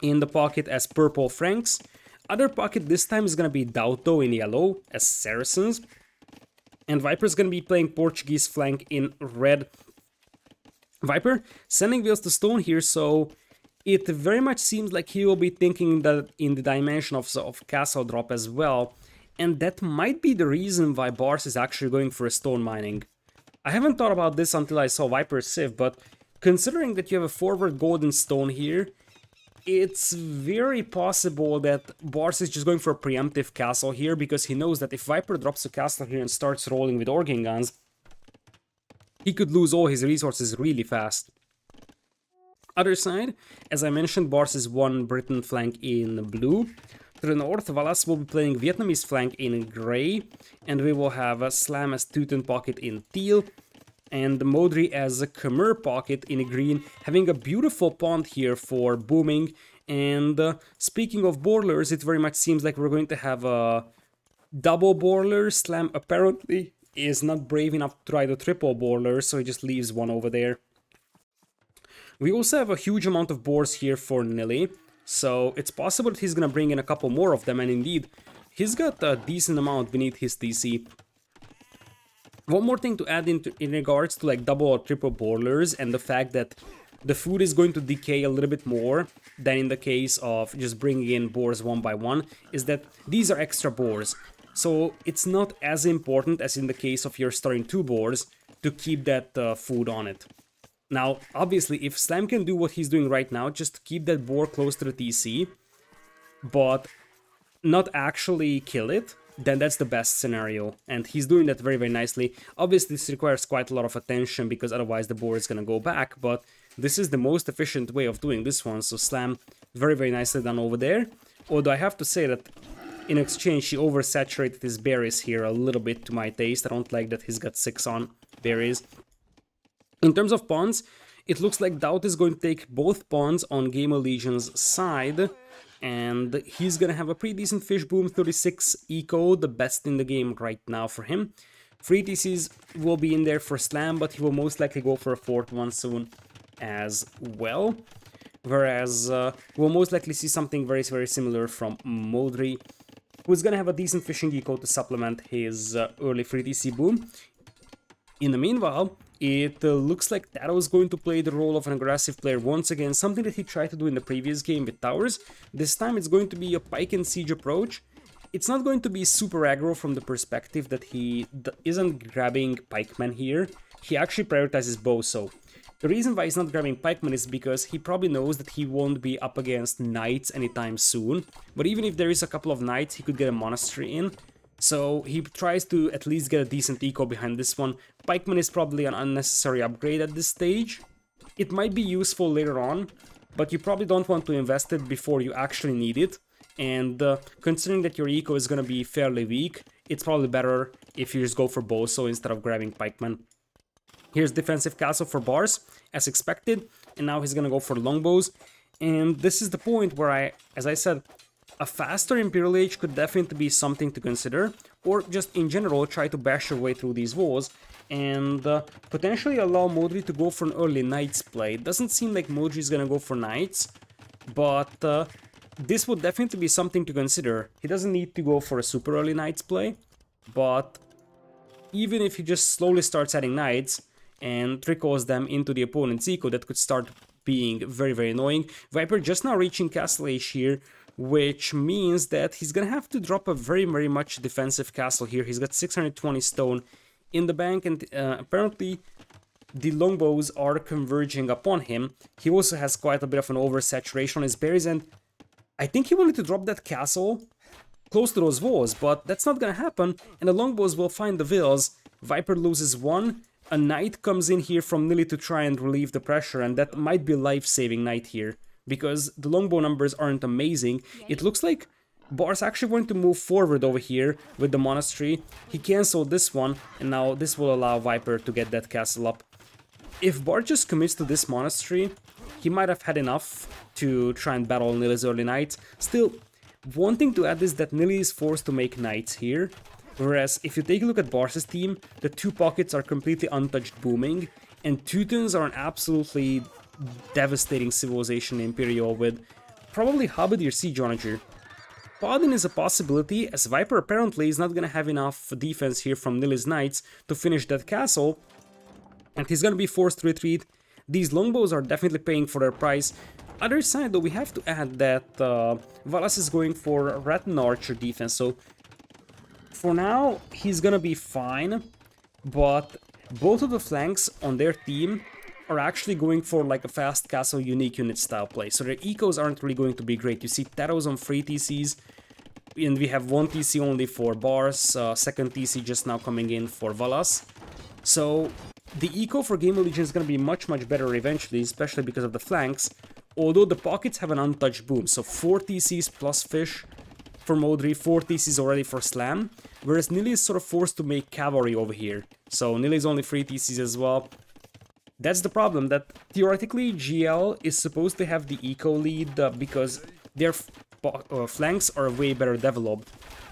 In the pocket as purple Franks. Other pocket this time is going to be GL.DauT in yellow as Saracens. And Viper's going to be playing Portuguese flank in red. Viper sending wheels to stone here, so it very much seems like he will be thinking that in the dimension of castle drop as well, and that might be the reason why Bars is actually going for a stone mining. I haven't thought about this until I saw Viper's Civ, but considering that you have a forward golden stone here, it's very possible that Bars is just going for a preemptive castle here, because he knows that if Viper drops a castle here and starts rolling with organ guns, he could lose all his resources really fast. Other side, as I mentioned, Bars is one Briton flank in blue. To the north, Valas will be playing Vietnamese flank in grey, and we will have a Slam as Teuton pocket in teal, and Bo3 as a Khmer pocket in green, having a beautiful pond here for booming. And speaking of borderlers, it very much seems like we're going to have a double borderler. Slam apparently is not brave enough to try the triple borderler, so he just leaves one over there. We also have a huge amount of boars here for Nili, so it's possible that he's gonna bring in a couple more of them, and indeed, he's got a decent amount beneath his TC. One more thing to add in regards to like double or triple borderlers and the fact that the food is going to decay a little bit more than in the case of just bringing in boars one by one, is that these are extra boars. So it's not as important as in the case of you're starting two boars to keep that food on it. Now, obviously, if Slam can do what he's doing right now, just keep that boar close to the TC, but not actually kill it, then that's the best scenario, and he's doing that very nicely. Obviously, this requires quite a lot of attention, because otherwise the boar is gonna go back, but this is the most efficient way of doing this one, so Slam, very nicely done over there. Although I have to say that in exchange, he oversaturated his berries here a little bit to my taste. I don't like that he's got 6 on berries. In terms of pawns, it looks like GL.DauT is going to take both pawns on Gamerlegion's side, and he's gonna have a pretty decent fish boom, 36 eco, the best in the game right now for him. 3 TCs will be in there for Slam, but he will most likely go for a 4th one soon as well. Whereas we'll most likely see something very similar from Bo3, who's gonna have a decent fishing eco to supplement his early 3 TC boom. In the meanwhile, it looks like TaToH is going to play the role of an aggressive player once again, something that he tried to do in the previous game with towers. This time it's going to be a pike and siege approach. It's not going to be super aggro from the perspective that he isn't grabbing pikemen here. He actually prioritizes bow, so the reason why he's not grabbing pikemen is because he probably knows that he won't be up against knights anytime soon. But even if there is a couple of knights, he could get a monastery in. So he tries to at least get a decent eco behind this one. Pikeman is probably an unnecessary upgrade at this stage. It might be useful later on, but you probably don't want to invest it before you actually need it. And considering that your eco is going to be fairly weak, it's probably better if you just go for Boso instead of grabbing Pikeman. Here's defensive castle for Bars, as expected, and now he's gonna go for longbows. And this is the point where as I said, a faster Imperial Age could definitely be something to consider, or just in general try to bash your way through these walls and potentially allow Modri to go for an early Knights play. It doesn't seem like Modri is gonna go for Knights, but this would definitely be something to consider. He doesn't need to go for a super early Knights play, but even if he just slowly starts adding Knights and trickles them into the opponent's eco, that could start being very, very annoying. Viper just now reaching Castle Age here, which means that he's gonna have to drop a very, very much defensive castle here. He's got 620 stone in the bank, and apparently the longbows are converging upon him. He also has quite a bit of an oversaturation on his berries, and I think he wanted to drop that castle close to those walls, but that's not gonna happen, and the longbows will find the vills. Viper loses one. A knight comes in here from Nili to try and relieve the pressure, and that might be a life-saving knight here, because the longbow numbers aren't amazing. It looks like Bar's actually going to move forward over here with the monastery. He cancelled this one, and now this will allow Viper to get that castle up. If Bar just commits to this monastery, he might have had enough to try and battle Nili's early knights. Still, one thing to add is that Nili is forced to make knights here. Whereas, if you take a look at Barca's team, the two pockets are completely untouched booming, and Teutons are an absolutely devastating civilization in Imperial with probably Halberdier Siege Onager. Paladin is a possibility, as Viper apparently is not gonna have enough defense here from Nili's Knights to finish that castle, and he's gonna be forced to retreat. These longbows are definitely paying for their price. Other side though, we have to add that Valas is going for Rattan Archer defense, so for now, he's gonna be fine, but both of the flanks on their team are actually going for like a fast castle unique unit style play, so their ecos aren't really going to be great. You see TaToH's on 3 TCs, and we have 1 TC only for Bars, second TC just now coming in for Valas. So the eco for Gamerlegion is gonna be much, much better eventually, especially because of the flanks, although the pockets have an untouched boom, so 4 TCs plus fish for Modri, 4 TCs already for Slam, whereas Nili is sort of forced to make cavalry over here. So Nili is only 3 TCs as well. That's the problem, that theoretically GL is supposed to have the eco lead because their flanks are way better developed,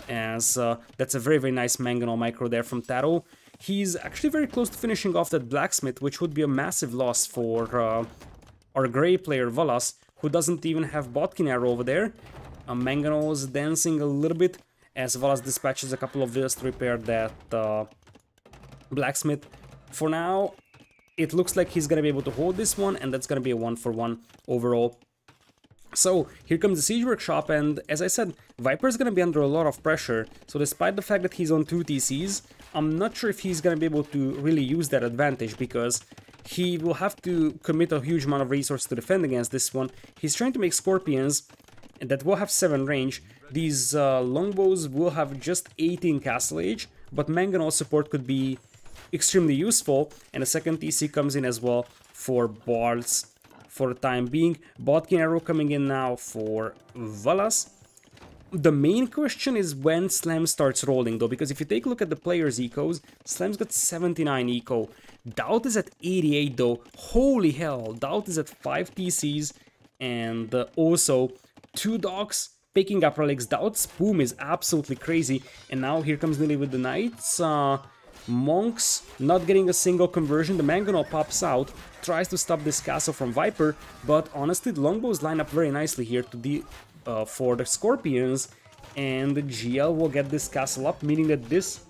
as that's a very, very nice Mangonel micro there from TaToH. He's actually very close to finishing off that blacksmith, which would be a massive loss for our grey player Valas, who doesn't even have Botkin arrow over there. Mangonel is dancing a little bit as Valas dispatches a couple of villas to repair that blacksmith. For now, it looks like he's gonna be able to hold this one, and that's gonna be a 1-for-1 overall. So here comes the Siege Workshop, and as I said, Viper's gonna be under a lot of pressure. So despite the fact that he's on 2 TCs, I'm not sure if he's gonna be able to really use that advantage, because he will have to commit a huge amount of resources to defend against this one. He's trying to make Scorpions that will have 7 range. These longbows will have just 18 castle age, but Mangonel support could be extremely useful, and a second TC comes in as well for Bards for the time being. Botkin arrow coming in now for Valas. The main question is when Slam starts rolling though, because if you take a look at the players' ecos, Slam's got 79 eco. DauT is at 88 though. Holy hell, DauT is at 5 TCs, and also 2 dogs picking up relics. DauT's boom is absolutely crazy, and now here comes Nili with the knights. Monks not getting a single conversion. The Mangonel pops out, tries to stop this castle from Viper, but honestly the longbows line up very nicely here to for the Scorpions, and the GL will get this castle up, meaning that this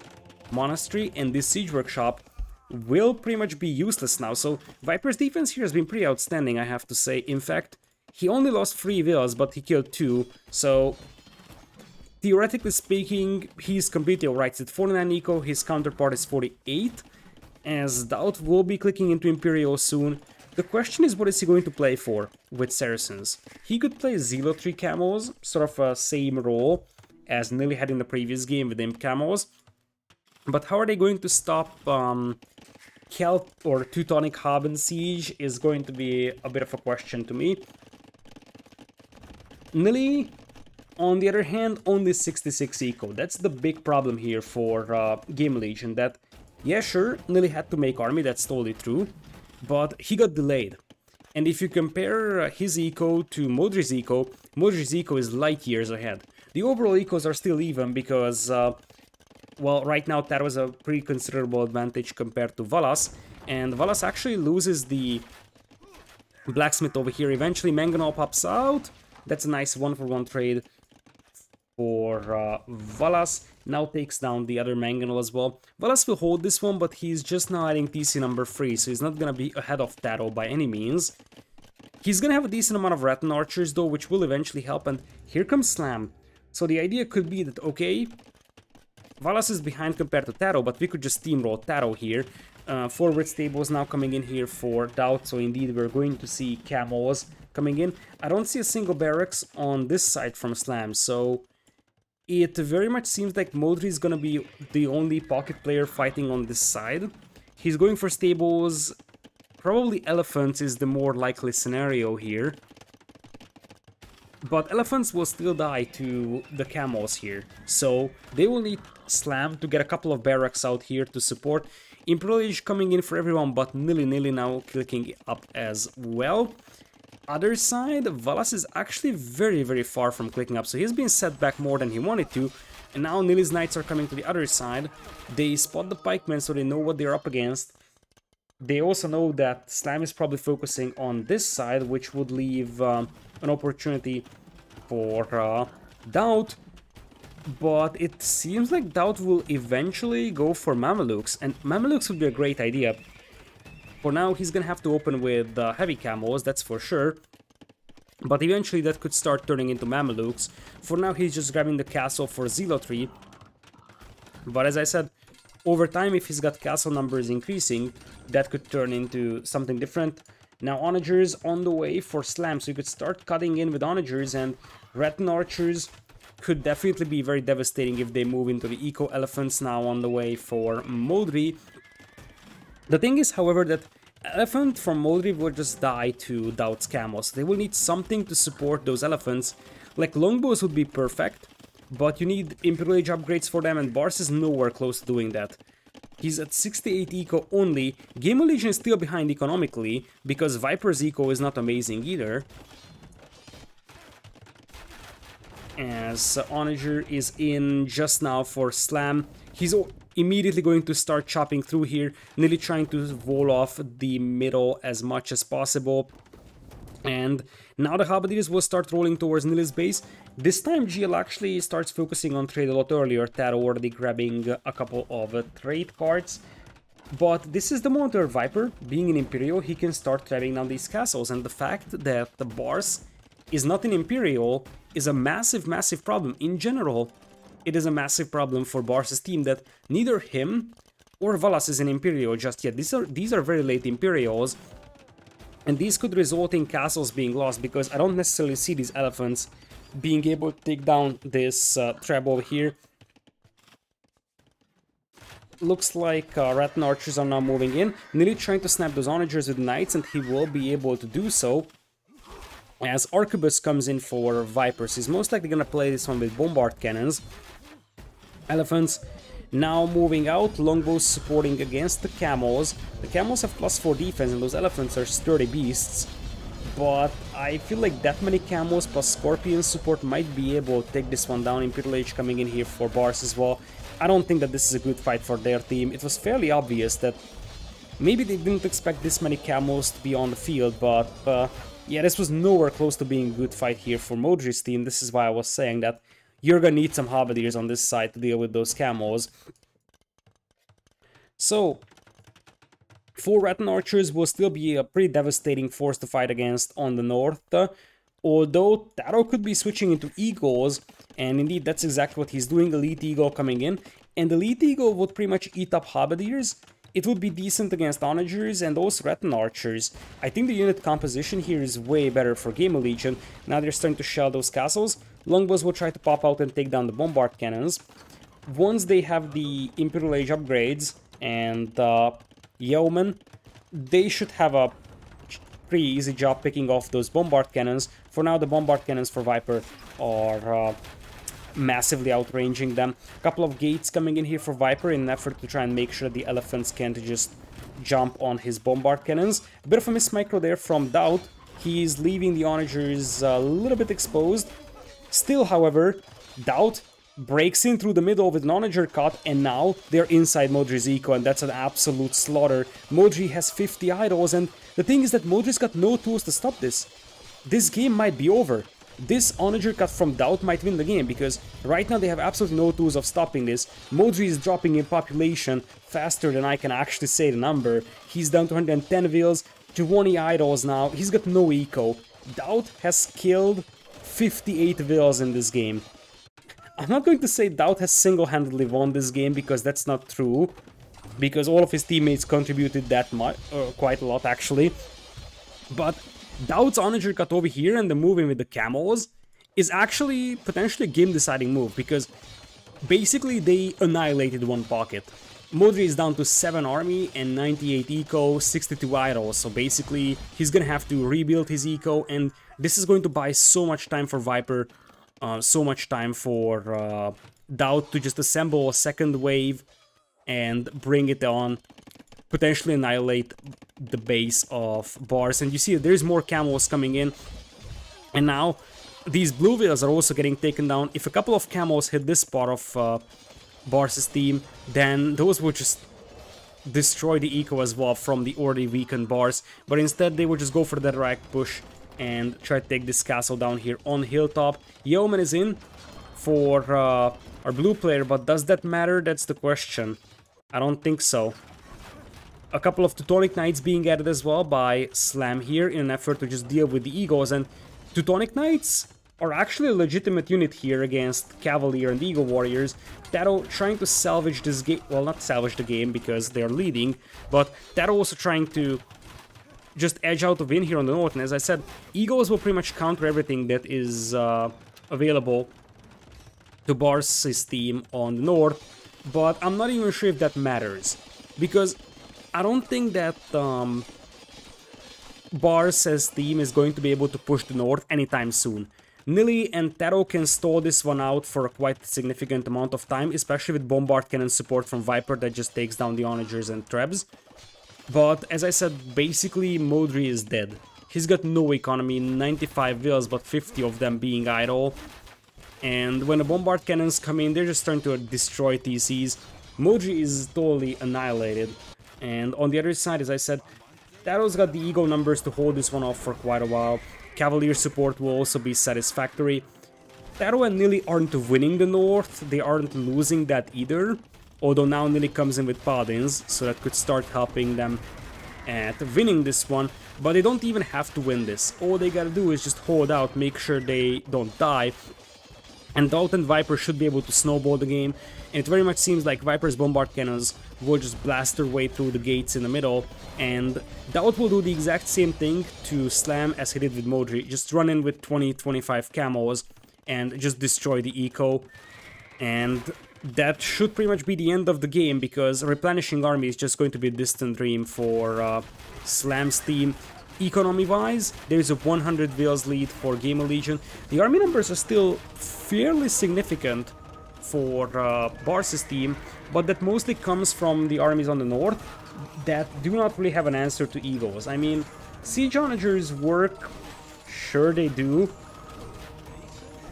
monastery and this siege workshop will pretty much be useless now. So Viper's defense here has been pretty outstanding, I have to say. In fact, he only lost 3 villas, but he killed 2, so theoretically speaking, he's completely alright. He's at 49 eco, his counterpart is 48, as DauT will be clicking into Imperial soon. The question is, what is he going to play for with Saracens? He could play Zelo 3 camos, sort of a same role as Nili had in the previous game with Imp camos, but how are they going to stop Kelp or Teutonic Haben Siege is going to be a bit of a question to me. Nili On the other hand, only 66 eco. That's the big problem here for Gamerlegion, that, yeah, sure, Nili had to make army, that's totally true, but he got delayed. And if you compare his eco to Modri's eco is light years ahead. The overall ecos are still even because, well, right now that was a pretty considerable advantage compared to Valas, and Valas actually loses the blacksmith over here. Eventually Mangonel pops out. That's a nice 1-for-1 trade for Valas. Now takes down the other Mangonel as well. Valas will hold this one, but he's just now adding TC number 3, so he's not gonna be ahead of TaToH by any means. He's gonna have a decent amount of Rattan Archers though, which will eventually help, and here comes Slam. So the idea could be that, okay, Valas is behind compared to TaToH, but we could just steamroll TaToH here. Forward stables now coming in here for DauT, so indeed we're going to see camos coming in. I don't see a single barracks on this side from Slam, so it very much seems like Mo3 is gonna be the only pocket player fighting on this side. He's going for stables. Probably elephants is the more likely scenario here. But elephants will still die to the camels here, so they will need Slam to get a couple of barracks out here to support. Imperial Age coming in for everyone, but Nili now clicking up as well. Other side, Valas is actually very far from clicking up, so he's been set back more than he wanted to. And now Nili's Knights are coming to the other side. They spot the pikemen, so they know what they're up against. They also know that Slam is probably focusing on this side, which would leave an opportunity for DauT. But it seems like DauT will eventually go for Mamelukes, and Mamelukes would be a great idea. For now, he's gonna have to open with heavy camos, that's for sure. But eventually that could start turning into Mamelukes. For now, he's just grabbing the castle for Zealotry. But as I said, over time, if he's got castle numbers increasing, that could turn into something different. Now Onagers on the way for Slam, so you could start cutting in with Onagers, and Rattan Archers could definitely be very devastating if they move into the Eco Elephants now on the way for Mo3. The thing is, however, that Elephant from Mo3 will just die to DauT's camos. They will need something to support those elephants. Like longbows would be perfect, but you need Imperial Age upgrades for them, and Bars is nowhere close to doing that. He's at 68 eco only. Gamerlegion is still behind economically, because Viper's eco is not amazing either. As Onager is in just now for Slam. He's immediately going to start chopping through here, Nili trying to wall off the middle as much as possible. And now the Halberdiers will start rolling towards Nili's base. This time GL actually starts focusing on trade a lot earlier, TaToH already grabbing a couple of trade cards. But this is the moment where Viper, being an Imperial, he can start grabbing down these castles, and the fact that the Bars is not an Imperial is a massive problem. In general, it is a massive problem for Bars' team that neither him or Valas is an Imperial just yet. These are very late Imperials, and these could result in castles being lost, because I don't necessarily see these elephants being able to take down this trap over here. Looks like Rattan Archers are now moving in. Nili trying to snap those Onagers with Knights, and he will be able to do so. As Arquebus comes in for Vipers, he's most likely gonna play this one with Bombard Cannons. Elephants now moving out, longbows supporting against the camels. The camels have +4 defense, and those elephants are sturdy beasts. But I feel like that many camels plus Scorpion support might be able to take this one down. Imperial Age coming in here for Bars as well. I don't think that this is a good fight for their team. It was fairly obvious that maybe they didn't expect this many camels to be on the field, but yeah, this was nowhere close to being a good fight here for Modri's team. This is why I was saying that you're gonna need some Halberdiers on this side to deal with those camels. So, 4 Rattan Archers will still be a pretty devastating force to fight against on the north. Although TaToH could be switching into Eagles, and indeed that's exactly what he's doing. Elite Eagle coming in, and Elite Eagle would pretty much eat up Halberdiers. It would be decent against Onagers and also Rattan Archers. I think the unit composition here is way better for Gamerlegion. Now they're starting to shell those castles. Longbows will try to pop out and take down the Bombard Cannons. Once they have the Imperial Age upgrades and Yeoman, they should have a pretty easy job picking off those Bombard Cannons. For now, the bombard cannons for Viper are massively outranging them. A couple of gates coming in here for Viper in an effort to try and make sure the elephants can't just jump on his bombard cannons. A bit of a miss micro there from DauT. He's leaving the onagers a little bit exposed. Still, however, DauT breaks in through the middle with an onager cut, and now they're inside Mo3's eco, and that's an absolute slaughter. Mo3 has 50 idols, and the thing is that Mo3's got no tools to stop this. This game might be over. This onager cut from DauT might win the game, because right now they have absolutely no tools of stopping this. Mo3 is dropping in population faster than I can actually say the number. He's down to 110 vills, 20 idols now. He's got no eco. DauT has killed 58 vills in this game. I'm not going to say DauT has single-handedly won this game, because that's not true. Because all of his teammates contributed that much, quite a lot actually. But DauT's onager cut over here and the move in with the camos is actually potentially a game-deciding move, because basically they annihilated one pocket. Mo3 is down to 7 army and 98 eco, 62 idols, so basically he's gonna have to rebuild his eco, and this is going to buy so much time for Viper, so much time for DauT to just assemble a second wave and bring it on, potentially annihilate the base of bars. And you see there's more camos coming in, and now these blue whales are also getting taken down. If a couple of camos hit this part of Bars' team, then those would just destroy the eco as well from the already weakened bars, but instead they would just go for the direct push and try to take this castle down here on hilltop. Yeoman is in for our blue player, but does that matter? That's the question. I don't think so. A couple of Teutonic Knights being added as well by Slam here in an effort to just deal with the Eagles, and Teutonic Knights are actually a legitimate unit here against Cavalier and Eagle Warriors. TaToH trying to salvage this game, well, not salvage the game because they're leading, but TaToH also trying to just edge out a win here on the north, and as I said, Eagles will pretty much counter everything that is available to Bars' team on the north, but I'm not even sure if that matters, because I don't think that Bars' team is going to be able to push the north anytime soon. Nili and TaToH can stall this one out for a quite significant amount of time, especially with bombard cannon support from Viper that just takes down the onagers and trebs. But as I said, basically Mo3 is dead. He's got no economy, 95 vills, but 50 of them being idle. And when the bombard cannons come in, they're just trying to destroy TCs. Mo3 is totally annihilated. And on the other side, as I said, TaToH's got the ego numbers to hold this one off for quite a while. Cavalier support will also be satisfactory. TaToH and Nili aren't winning the north, they aren't losing that either. Although now Nili comes in with Paladins, so that could start helping them at winning this one. But they don't even have to win this. All they gotta do is just hold out, make sure they don't die. And DauT and Viper should be able to snowball the game. And it very much seems like Viper's bombard cannons will just blast their way through the gates in the middle. And DauT will do the exact same thing to Slam as he did with Mo3. Just run in with 20-25 camos and just destroy the eco. And that should pretty much be the end of the game, because replenishing army is just going to be a distant dream for Slam's team. Economy-wise, there's a 100 vills lead for Gamerlegion. The army numbers are still fairly significant for Bars' team, but that mostly comes from the armies on the north that do not really have an answer to Eagles. I mean, siege onagers work, sure they do,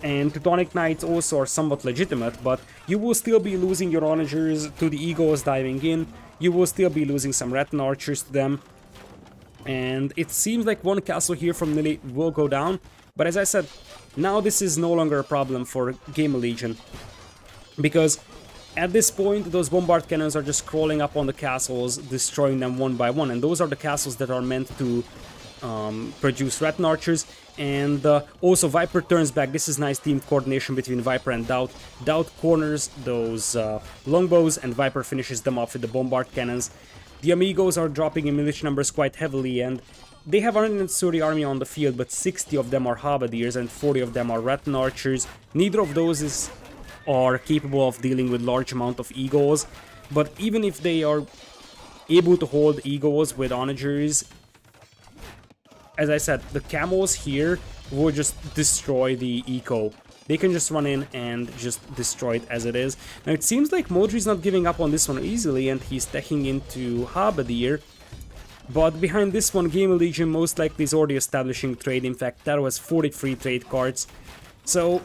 and Teutonic Knights also are somewhat legitimate, but you will still be losing your onagers to the Eagles diving in, you will still be losing some Rattan archers to them, and it seems like one castle here from Nili will go down, but as I said, now this is no longer a problem for Gamerlegion, because at this point those bombard cannons are just crawling up on the castles, destroying them one by one, and those are the castles that are meant to produce Rattan archers. And also Viper turns back. This is nice team coordination between Viper and DauT. DauT corners those longbows and Viper finishes them off with the bombard cannons. The Amigos are dropping in military numbers quite heavily, and they have 130 army on the field, but 60 of them are halberdiers and 40 of them are Rattan archers. Neither of those are capable of dealing with large amount of eagles, but even if they are able to hold eagles with onagers, as I said, the camos here will just destroy the eco. They can just run in and just destroy it as it is. Now it seems like Bo3 is not giving up on this one easily, and he's teching into Halberdier. But behind this one, Gamerlegion most likely is already establishing trade. In fact, TaToH has 43 trade cards. So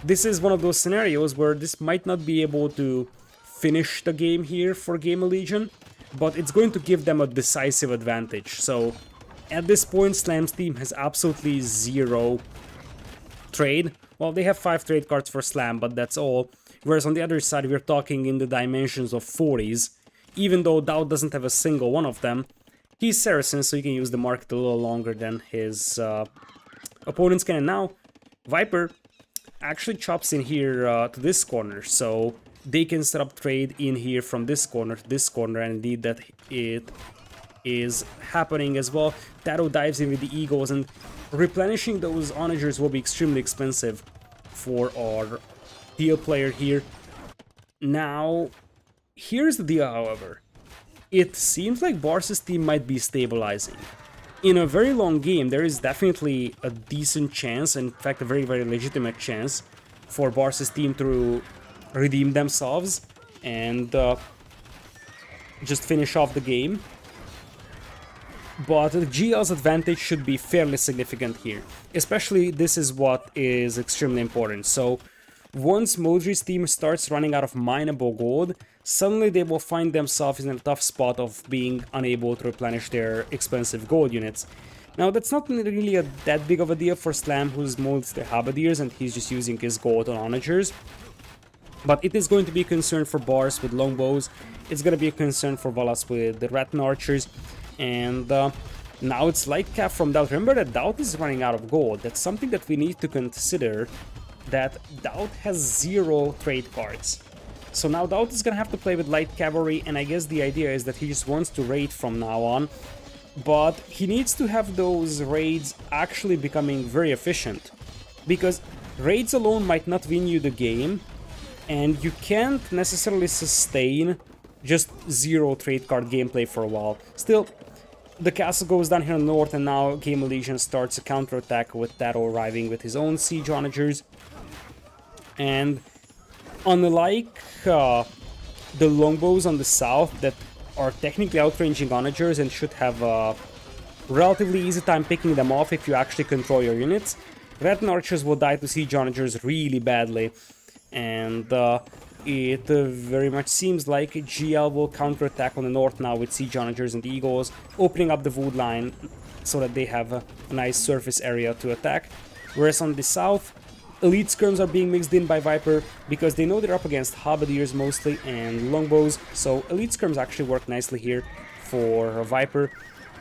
this is one of those scenarios where this might not be able to finish the game here for Gamerlegion, but it's going to give them a decisive advantage. So at this point, Slam's team has absolutely zero trade. Well, they have 5 trade cards for Slam, but that's all. Whereas on the other side, we're talking in the dimensions of 40s. Even though DauT doesn't have a single one of them, he's Saracen, so he can use the market a little longer than his opponents can. And now, Viper actually chops in here to this corner, so they can set up trade in here from this corner to this corner, and indeed that it is happening as well. TaToH dives in with the Eagles, and replenishing those onagers will be extremely expensive for our deal player here. Now, here's the deal, however. It seems like Bars's team might be stabilizing. In a very long game, there is definitely a decent chance, in fact a very, very legitimate chance, for Bars's team to redeem themselves and just finish off the game. But GL's advantage should be fairly significant here. Especially this is what is extremely important. So once Bo3's team starts running out of mineable gold, suddenly they will find themselves in a tough spot of being unable to replenish their expensive gold units. Now that's not really that big of a deal for Slam, who's mostly Halberdiers and he's just using his gold on onagers. But it is going to be a concern for Bars with longbows, it's going to be a concern for Valas with the Rattan archers, and now it's light cap from DauT. Remember that DauT is running out of gold. That's something that we need to consider, that DauT has 0 trade cards. So now DauT is gonna have to play with light cavalry, and I guess the idea is that he just wants to raid from now on. But he needs to have those raids actually becoming very efficient, because raids alone might not win you the game, and you can't necessarily sustain just 0 trade card gameplay for a while. Still, the castle goes down here in the north, and now Gamerlegion starts a counterattack with TaToH arriving with his own siege onagers. And unlike the longbows on the south that are technically outranging onagers and should have a relatively easy time picking them off if you actually control your units, Rattan archers will die to siege onagers really badly. And it very much seems like GL will counterattack on the north now with siege onagers and eagles, opening up the wood line so that they have a nice surface area to attack. Whereas on the south, elite skirms are being mixed in by Viper because they know they're up against Halberdiers mostly and longbows, so elite skirms actually work nicely here for Viper,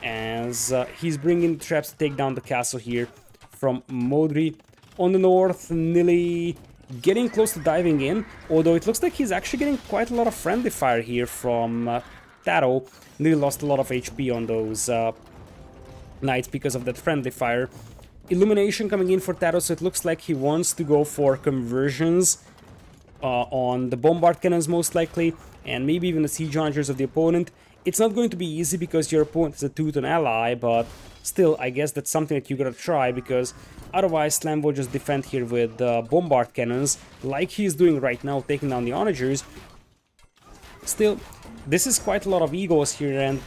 as he's bringing traps to take down the castle here from Bo3. On the north, GL.Nili getting close to diving in, although it looks like he's actually getting quite a lot of friendly fire here from TaToH. GL.Nili lost a lot of HP on those knights because of that friendly fire. Illumination coming in for TaToH, so it looks like he wants to go for conversions on the bombard cannons most likely, and maybe even the siege onagers of the opponent. It's not going to be easy because your opponent is a Teuton ally, but still, I guess that's something that you gotta try, because otherwise Slam will just defend here with bombard cannons, like he's doing right now, taking down the onagers. Still, this is quite a lot of eagles here, and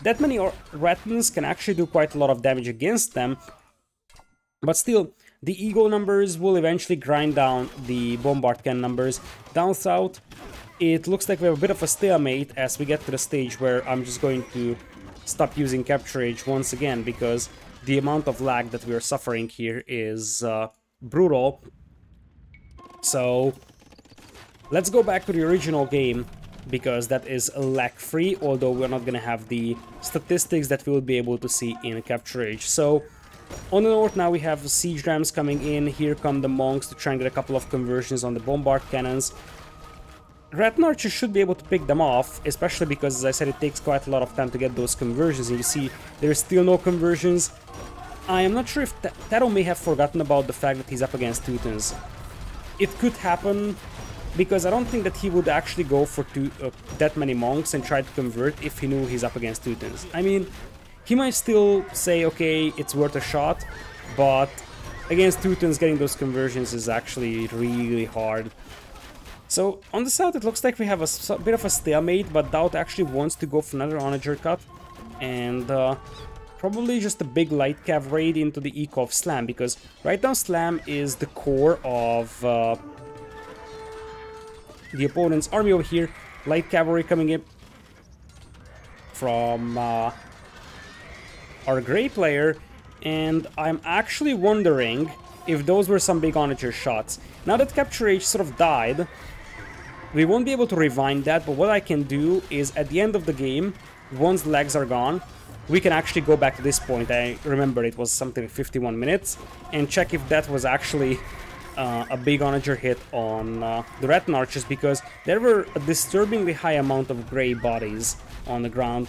that many Rattans can actually do quite a lot of damage against them. But still, the eagle numbers will eventually grind down the bombard cannon numbers. Down south, it looks like we have a bit of a stalemate as we get to the stage where I'm just going to stop using Capture Age once again, because the amount of lag that we are suffering here is brutal. So let's go back to the original game, because that is lag-free, although we're not going to have the statistics that we will be able to see in Capture Age. So on the north now we have siege rams coming in. Here come the monks to try and get a couple of conversions on the bombard cannons. Rattan archers should be able to pick them off, especially because, as I said, it takes quite a lot of time to get those conversions, and you see there's still no conversions. I am not sure if TaToH may have forgotten about the fact that he's up against Teutons. It could happen, because I don't think that he would actually go for that many monks and try to convert if he knew he's up against Teutons. I mean, he might still say, okay, it's worth a shot, but against Teutons, getting those conversions is actually really hard. So on the south it looks like we have a bit of a stalemate, but DauT actually wants to go for another Onager cut, and probably just a big light cav raid into the eco of Slam, because right now Slam is the core of the opponent's army over here. Light cavalry coming in from our Grey player, and I'm actually wondering if those were some big Onager shots. Now that Capture Age sort of died, we won't be able to rewind that, but what I can do is at the end of the game, once the legs are gone, we can actually go back to this point. I remember it was something like 51 minutes, and check if that was actually a big Onager hit on the Rattan Archers, because there were a disturbingly high amount of grey bodies on the ground,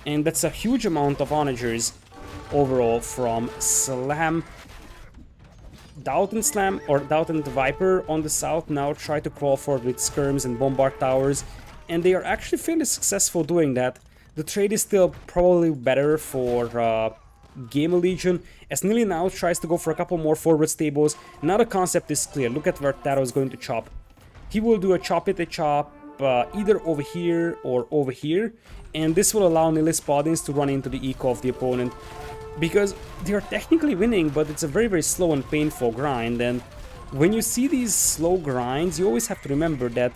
and that's a huge amount of Onagers overall from Slam. DauT and Slam, or DauT and the.Viper on the south now try to crawl forward with skirms and bombard towers, and they are actually fairly successful doing that. The trade is still probably better for Gamerlegion, as GL.Nili now tries to go for a couple more forward stables. Now the concept is clear. Look at where TaToH is going to chop. He will do a chop it a chop either over here or over here, and this will allow GL.Nili's Paladins to run into the eco of the opponent, because they are technically winning, but it's a very, very slow and painful grind. And when you see these slow grinds, you always have to remember that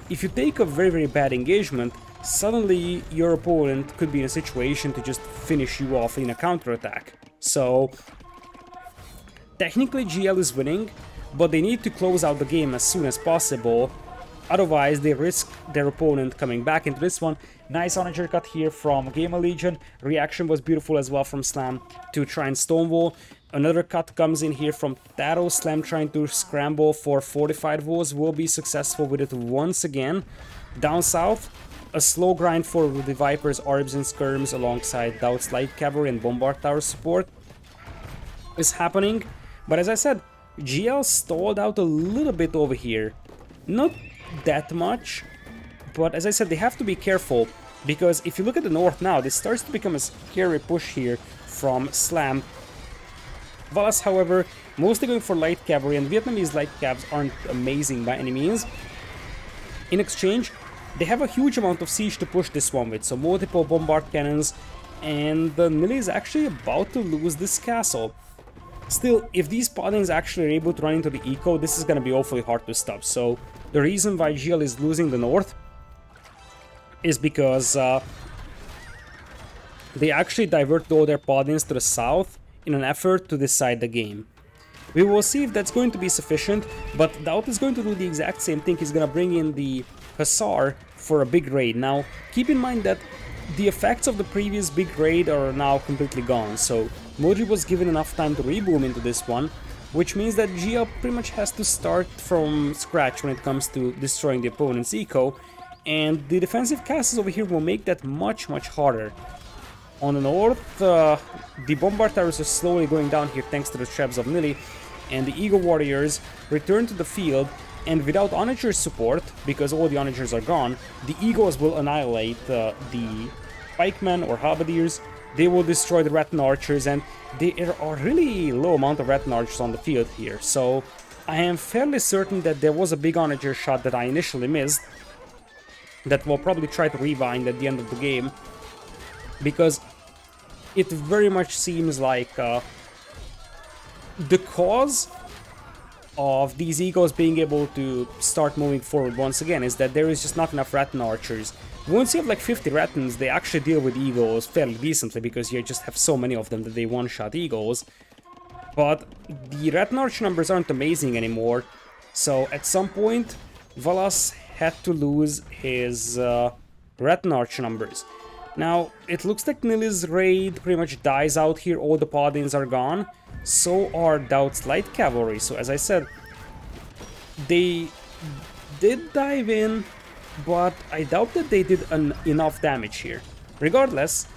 if you take a very, very bad engagement, suddenly your opponent could be in a situation to just finish you off in a counterattack. So technically GL is winning, but they need to close out the game as soon as possible. Otherwise, they risk their opponent coming back into this one. Nice Onager cut here from Gamerlegion. Reaction was beautiful as well from Slam to try and stonewall. Another cut comes in here from TaToH. Slam trying to scramble for fortified walls, will be successful with it once again. Down south, a slow grind for the Viper's Arbs and Skirms alongside DauT's light cavalry and bombard tower support is happening. But as I said, GL stalled out a little bit over here. Not that much, but as I said, they have to be careful, because if you look at the north now, this starts to become a scary push here from Slam. Valas, however, mostly going for light cavalry, and Vietnamese light cavs aren't amazing by any means. In exchange, they have a huge amount of siege to push this one with, so multiple bombard cannons, and GL.Nili is actually about to lose this castle. Still, if these Paladins actually are able to run into the eco, this is going to be awfully hard to stop. So the reason why GL is losing the north is because they actually divert all their Paladins to the south in an effort to decide the game. We will see if that's going to be sufficient, but DauT is going to do the exact same thing. He's going to bring in the Hussar for a big raid. Now, keep in mind that the effects of the previous big raid are now completely gone, so Mo3 was given enough time to reboom into this one, which means that GL pretty much has to start from scratch when it comes to destroying the opponent's eco, and the defensive castles over here will make that much, much harder. On the north, the bombard towers are slowly going down here thanks to the traps of GL.Nili, and the Eagle Warriors return to the field, and without Onager's support, because all the Onagers are gone, the Eagles will annihilate the Pikemen or Halberdiers. They will destroy the Rattan Archers, and there are really low amount of Rattan Archers on the field here. So I am fairly certain that there was a big Onager shot that I initially missed, that we'll probably try to rewind at the end of the game, because it very much seems like the cause of these Eagles being able to start moving forward once again is that there is just not enough Rattan Archers. Once you have like 50 Rattans, they actually deal with Eagles fairly decently, because you just have so many of them that they one-shot Eagles. But the Rattan Archer numbers aren't amazing anymore, so at some point Valas had to lose his Rattan Archer numbers. Now, it looks like GL.Nili's raid pretty much dies out here. All the Paladins are gone, so are DauT's light cavalry. So as I said, they did dive in, but I doubt that they did enough damage here. Regardless,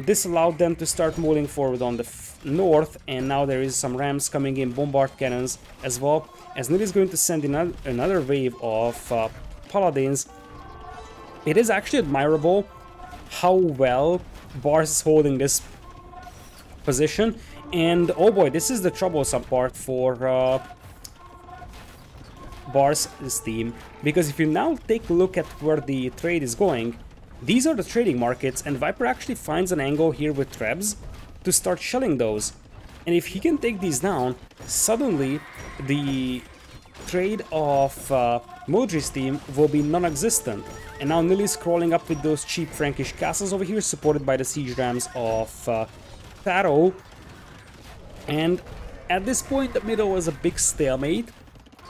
this allowed them to start moving forward on the north, and now there is some rams coming in, bombard cannons as well, as GL.Nili is going to send in another wave of Paladins. It is actually admirable how well Bars is holding this position, And oh boy, this is the troublesome part for Bar's team, because if you now take a look at where the trade is going, these are the trading markets, and Viper actually finds an angle here with Trebs to start shelling those. And if he can take these down, suddenly the trade of Bo3's team will be non-existent. And now Nili is crawling up with those cheap Frankish castles over here, supported by the siege rams of TaToH. And at this point, the middle was a big stalemate,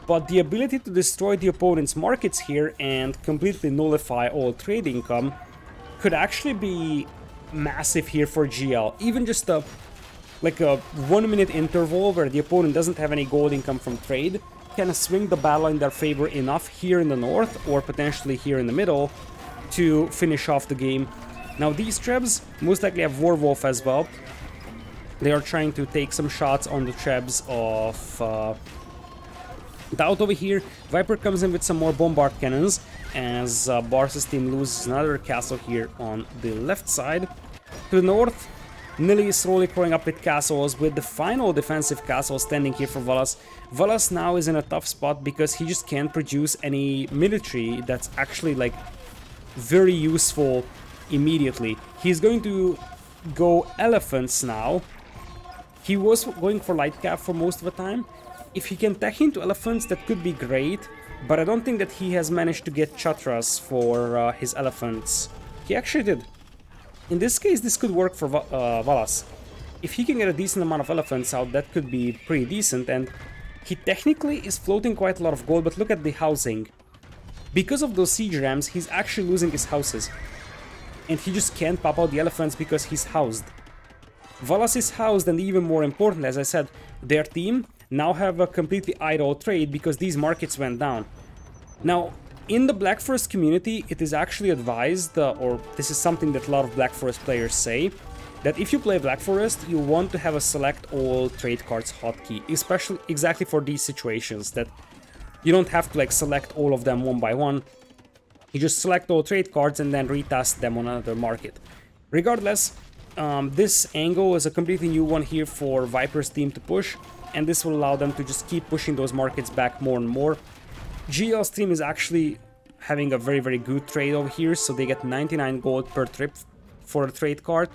but the ability to destroy the opponent's markets here and completely nullify all trade income could actually be massive here for GL. Even just like a 1 minute interval where the opponent doesn't have any gold income from trade can swing the battle in their favor enough here in the north, or potentially here in the middle, to finish off the game. Now these Trebs most likely have Warwolf as well. They are trying to take some shots on the Trebs of DauT over here. Viper comes in with some more bombard cannons as Bar's team loses another castle here on the left side. To the north, Nili is slowly growing up with castles, with the final defensive castle standing here for Valas. Valas now is in a tough spot because he just can't produce any military that's actually like very useful immediately. He's going to go elephants now. He was going for light cap for most of the time. If he can tech into elephants, that could be great, but I don't think that he has managed to get Chatras for his elephants. He actually did. In this case, this could work for Valas. If he can get a decent amount of elephants out, that could be pretty decent, and he technically is floating quite a lot of gold, but look at the housing. Because of those siege rams, he's actually losing his houses. And he just can't pop out the elephants because he's housed. Valas is housed, and even more important, as I said, their team now have a completely idle trade because these markets went down. Now, in the Black Forest community, it is actually advised, or this is something that a lot of Black Forest players say, that if you play Black Forest, you want to have a select all trade cards hotkey, especially exactly for these situations, that you don't have to like select all of them one by one. You just select all trade cards and then retask them on another market. Regardless, this angle is a completely new one here for Viper's team to push, and this will allow them to just keep pushing those markets back more and more. GL's team is actually having a very, very good trade over here, so they get 99 gold per trip for a trade card.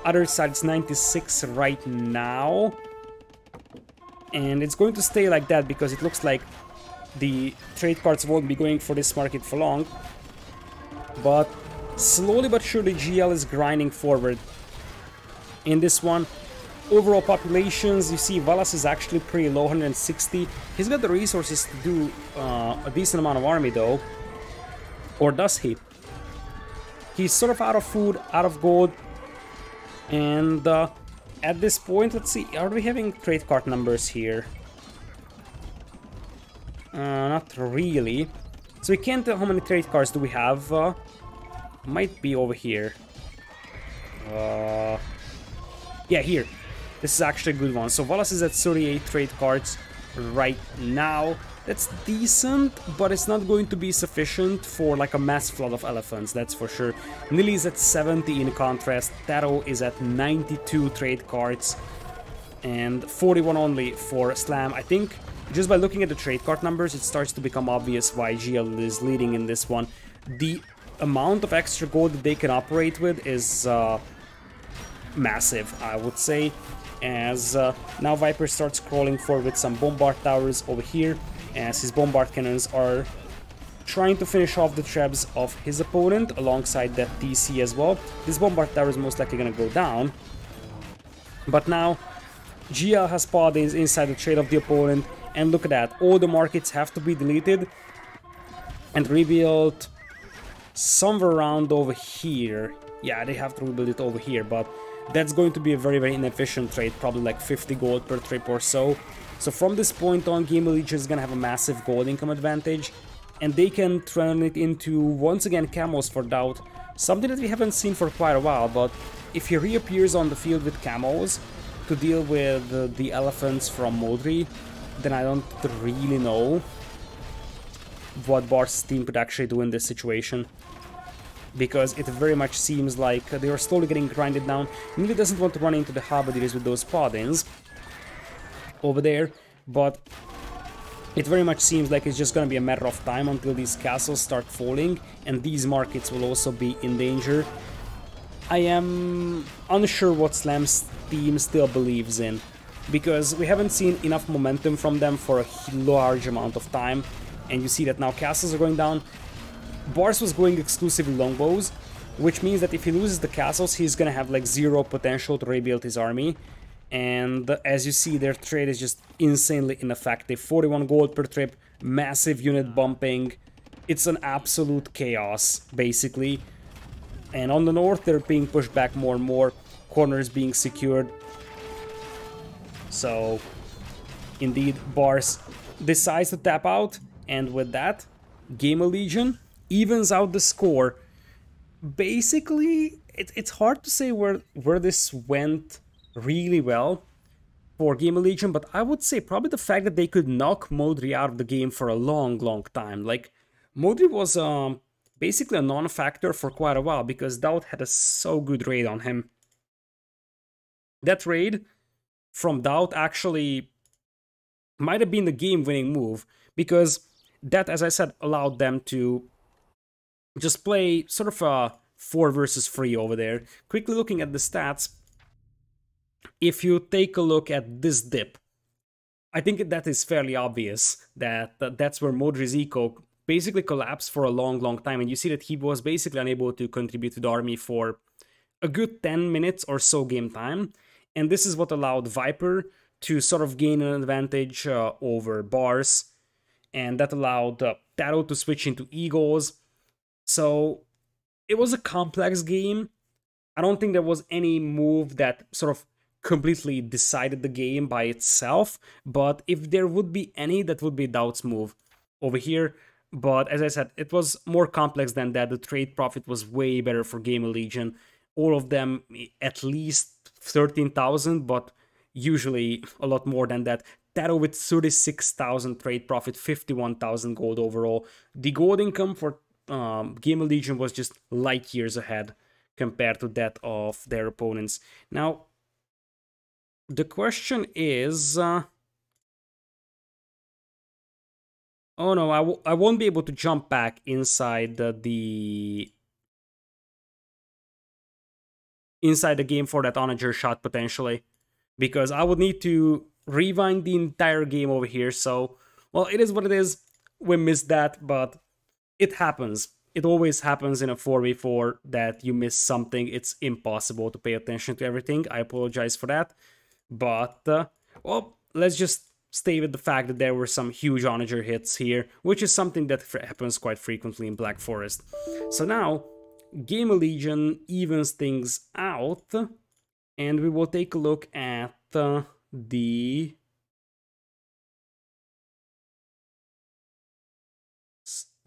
Other side, it's 96 right now. And it's going to stay like that because it looks like the trade cards won't be going for this market for long. But slowly but surely GL is grinding forward in this one. Overall populations, you see Valas is actually pretty low, 160. He's got the resources to do a decent amount of army though. Or does he? He's sort of out of food, out of gold. And at this point, let's see, are we having trade card numbers here? Not really. So we can't tell how many trade cards do we have. Might be over here. Yeah, here. This is actually a good one. So Valas is at 38 trade cards right now. That's decent, but it's not going to be sufficient for like a mass flood of elephants, that's for sure. Nili is at 70 in contrast. TaToH is at 92 trade cards and 41 only for Slam. I think just by looking at the trade card numbers, it starts to become obvious why GL is leading in this one. The amount of extra gold that they can operate with is massive, I would say. As now Viper starts crawling forward with some bombard towers over here, as his bombard cannons are trying to finish off the trebs of his opponent alongside that TC as well. This bombard tower is most likely gonna go down, but now GL has spawned inside the trade of the opponent, and look at that, all the markets have to be deleted and rebuilt somewhere around over here. Yeah, they have to rebuild it over here, but that's going to be a very, very inefficient trade, probably like 50 gold per trip or so. So from this point on, Gamerlegion is gonna have a massive gold income advantage, and they can turn it into, once again, camos for DauT. Something that we haven't seen for quite a while, but if he reappears on the field with camos to deal with the elephants from Bo3, then I don't really know what Bar's team could actually do in this situation. because it very much seems like they are slowly getting grinded down. GL.Nili doesn't want to run into the halberdiers with those paladins over there, but it very much seems like it's just gonna be a matter of time until these castles start falling, and these markets will also be in danger. I am unsure what Slam's team still believes in, because we haven't seen enough momentum from them for a large amount of time, and you see that now castles are going down. Bars was going exclusively longbows, which means that if he loses the castles, he's gonna have like zero potential to rebuild his army. And as you see, their trade is just insanely ineffective. 41 gold per trip, massive unit bumping. It's an absolute chaos, basically. And on the north, they're being pushed back more and more. Corners being secured. So, indeed, Bars decides to tap out. And with that, Gamerlegion evens out the score. Basically, it's hard to say where this went really well for Gamerlegion, but I would say probably the fact that they could knock Mo3 out of the game for a long time. Like, Mo3 was basically a non-factor for quite a while because GL.DauT had a so good raid on him. That raid from GL.DauT actually might have been the game-winning move, because that, as I said, allowed them to just play sort of a 4 versus 3 over there. Quickly looking at the stats, if you take a look at this dip, I think that is fairly obvious that that's where Mo3's eco basically collapsed for a long time, and you see that he was basically unable to contribute to the army for a good 10 minutes or so game time, and this is what allowed Viper to sort of gain an advantage over Bars, and that allowed TaToH to switch into Eagles. So it was a complex game. I don't think there was any move that sort of completely decided the game by itself, but if there would be any, that would be GL.DauT's move over here. But as I said, it was more complex than that. The trade profit was way better for Gamerlegion. All of them at least 13,000, but usually a lot more than that. TaToH with 36,000 trade profit, 51,000 gold overall. The gold income for Gamerlegion was just light years ahead compared to that of their opponents. Now, the question is... oh no, I won't be able to jump back inside the game for that onager shot potentially, because I would need to rewind the entire game over here. So, well, it is what it is. We missed that, but it happens. It always happens in a 4v4 that you miss something. It's impossible to pay attention to everything. I apologize for that. But, well, let's just stay with the fact that there were some huge onager hits here, which is something that happens quite frequently in Black Forest. So now, Gamerlegion evens things out, and we will take a look at the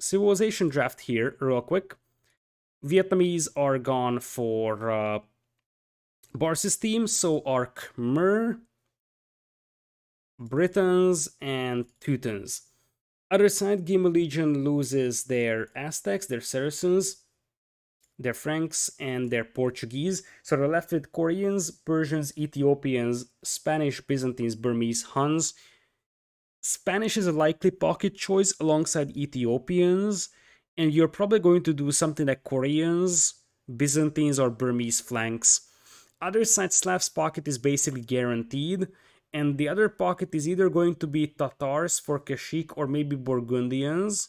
civilization draft here real quick. Vietnamese are gone for Bars's team, so are Khmer, Britons, and Teutons. Other side, Gamerlegion loses their Aztecs, their Saracens, their Franks, and their Portuguese. So they're left with Koreans, Persians, Ethiopians, Spanish, Byzantines, Burmese, Huns. Spanish is a likely pocket choice alongside Ethiopians, and you're probably going to do something like Koreans, Byzantines, or Burmese flanks. Other side, Slav's pocket is basically guaranteed, and the other pocket is either going to be Tatars for Kashik or maybe Burgundians.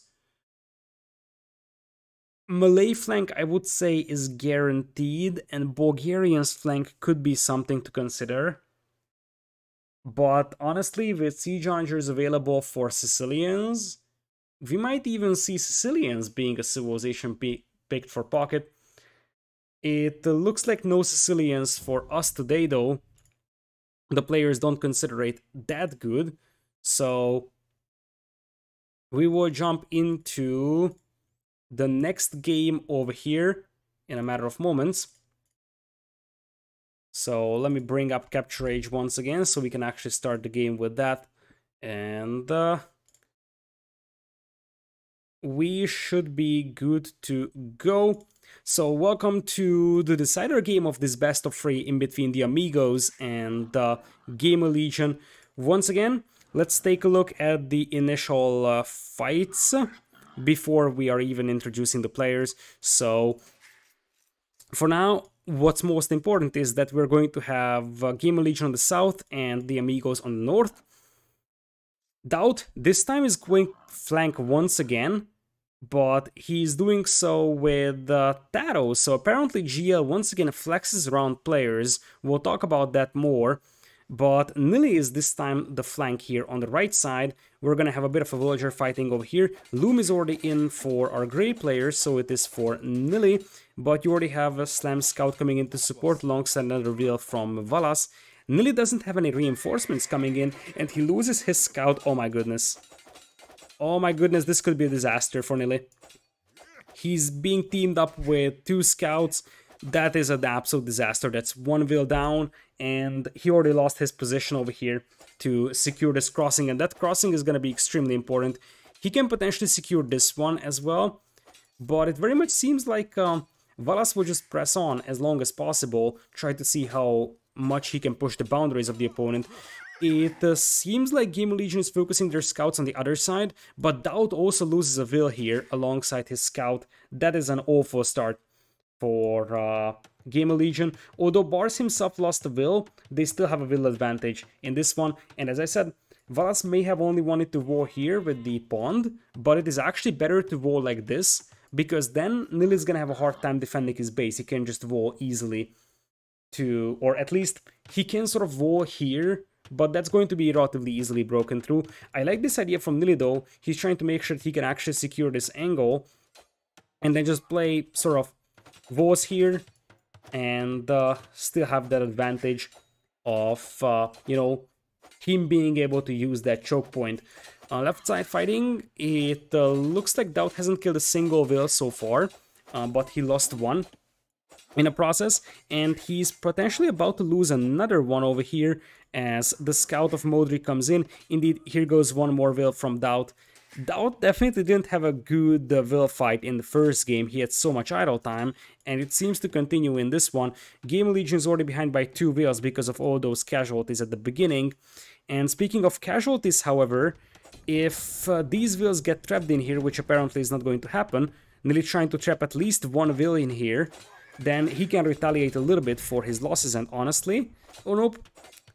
Malay flank, I would say, is guaranteed, and Bulgarian's flank could be something to consider. But honestly, with siege onagers available for Sicilians, we might even see Sicilians being a civilization picked for pocket. It looks like no Sicilians for us today, though. The players don't consider it that good. So we will jump into the next game over here in a matter of moments. So let me bring up Capture Age once again so we can actually start the game with that. And we should be good to go. So welcome to the decider game of this best of 3 in between the Amigos and Gamerlegion. Once again, let's take a look at the initial fights before we are even introducing the players. So for now, what's most important is that we're going to have Gamerlegion on the south and the Amigos on the north. GL.DauT this time is going flank once again, but he's doing so with TaToH. So apparently GL once again flexes around players. We'll talk about that more. But Nili is this time the flank here on the right side. We're gonna have a bit of a villager fighting over here. Loom is already in for our grey players, so it is for Nili. But you already have a Slam Scout coming in to support alongside another wheel from Valas. Nili doesn't have any reinforcements coming in, and he loses his scout. Oh my goodness. Oh my goodness, this could be a disaster for Nili. He's being teamed up with 2 scouts. That is an absolute disaster. That's 1 wheel down, and he already lost his position over here to secure this crossing, and that crossing is going to be extremely important. He can potentially secure this one as well, but it very much seems like Valas will just press on as long as possible, try to see how much he can push the boundaries of the opponent. It seems like Gamerlegion is focusing their scouts on the other side, but GL.TaToH also loses a will here alongside his scout. That is an awful start for Gamerlegion. Although Bars himself lost a will, they still have a will advantage in this one. And as I said, Valas may have only wanted to war here with the pond, but it is actually better to war like this, because then Nili is gonna have a hard time defending his base. He can just war easily to, or at least he can sort of wall here, but that's going to be relatively easily broken through. I like this idea from Nili though. He's trying to make sure that he can actually secure this angle and then just play sort of walls here and still have that advantage of, you know, him being able to use that choke point. Left side fighting, it looks like GL.TaToH hasn't killed a single will so far, but he lost one in a process, and he's potentially about to lose another one over here as the scout of Bo3 comes in. Indeed, here goes one more will from GL.TaToH. GL.TaToH definitely didn't have a good will fight in the first game. He had so much idle time, and it seems to continue in this one. Gamerlegion is already behind by 2 wills because of all those casualties at the beginning. And speaking of casualties, however, if these wills get trapped in here, which apparently is not going to happen, Nili trying to trap at least 1 will in here, then he can retaliate a little bit for his losses, and honestly, oh nope,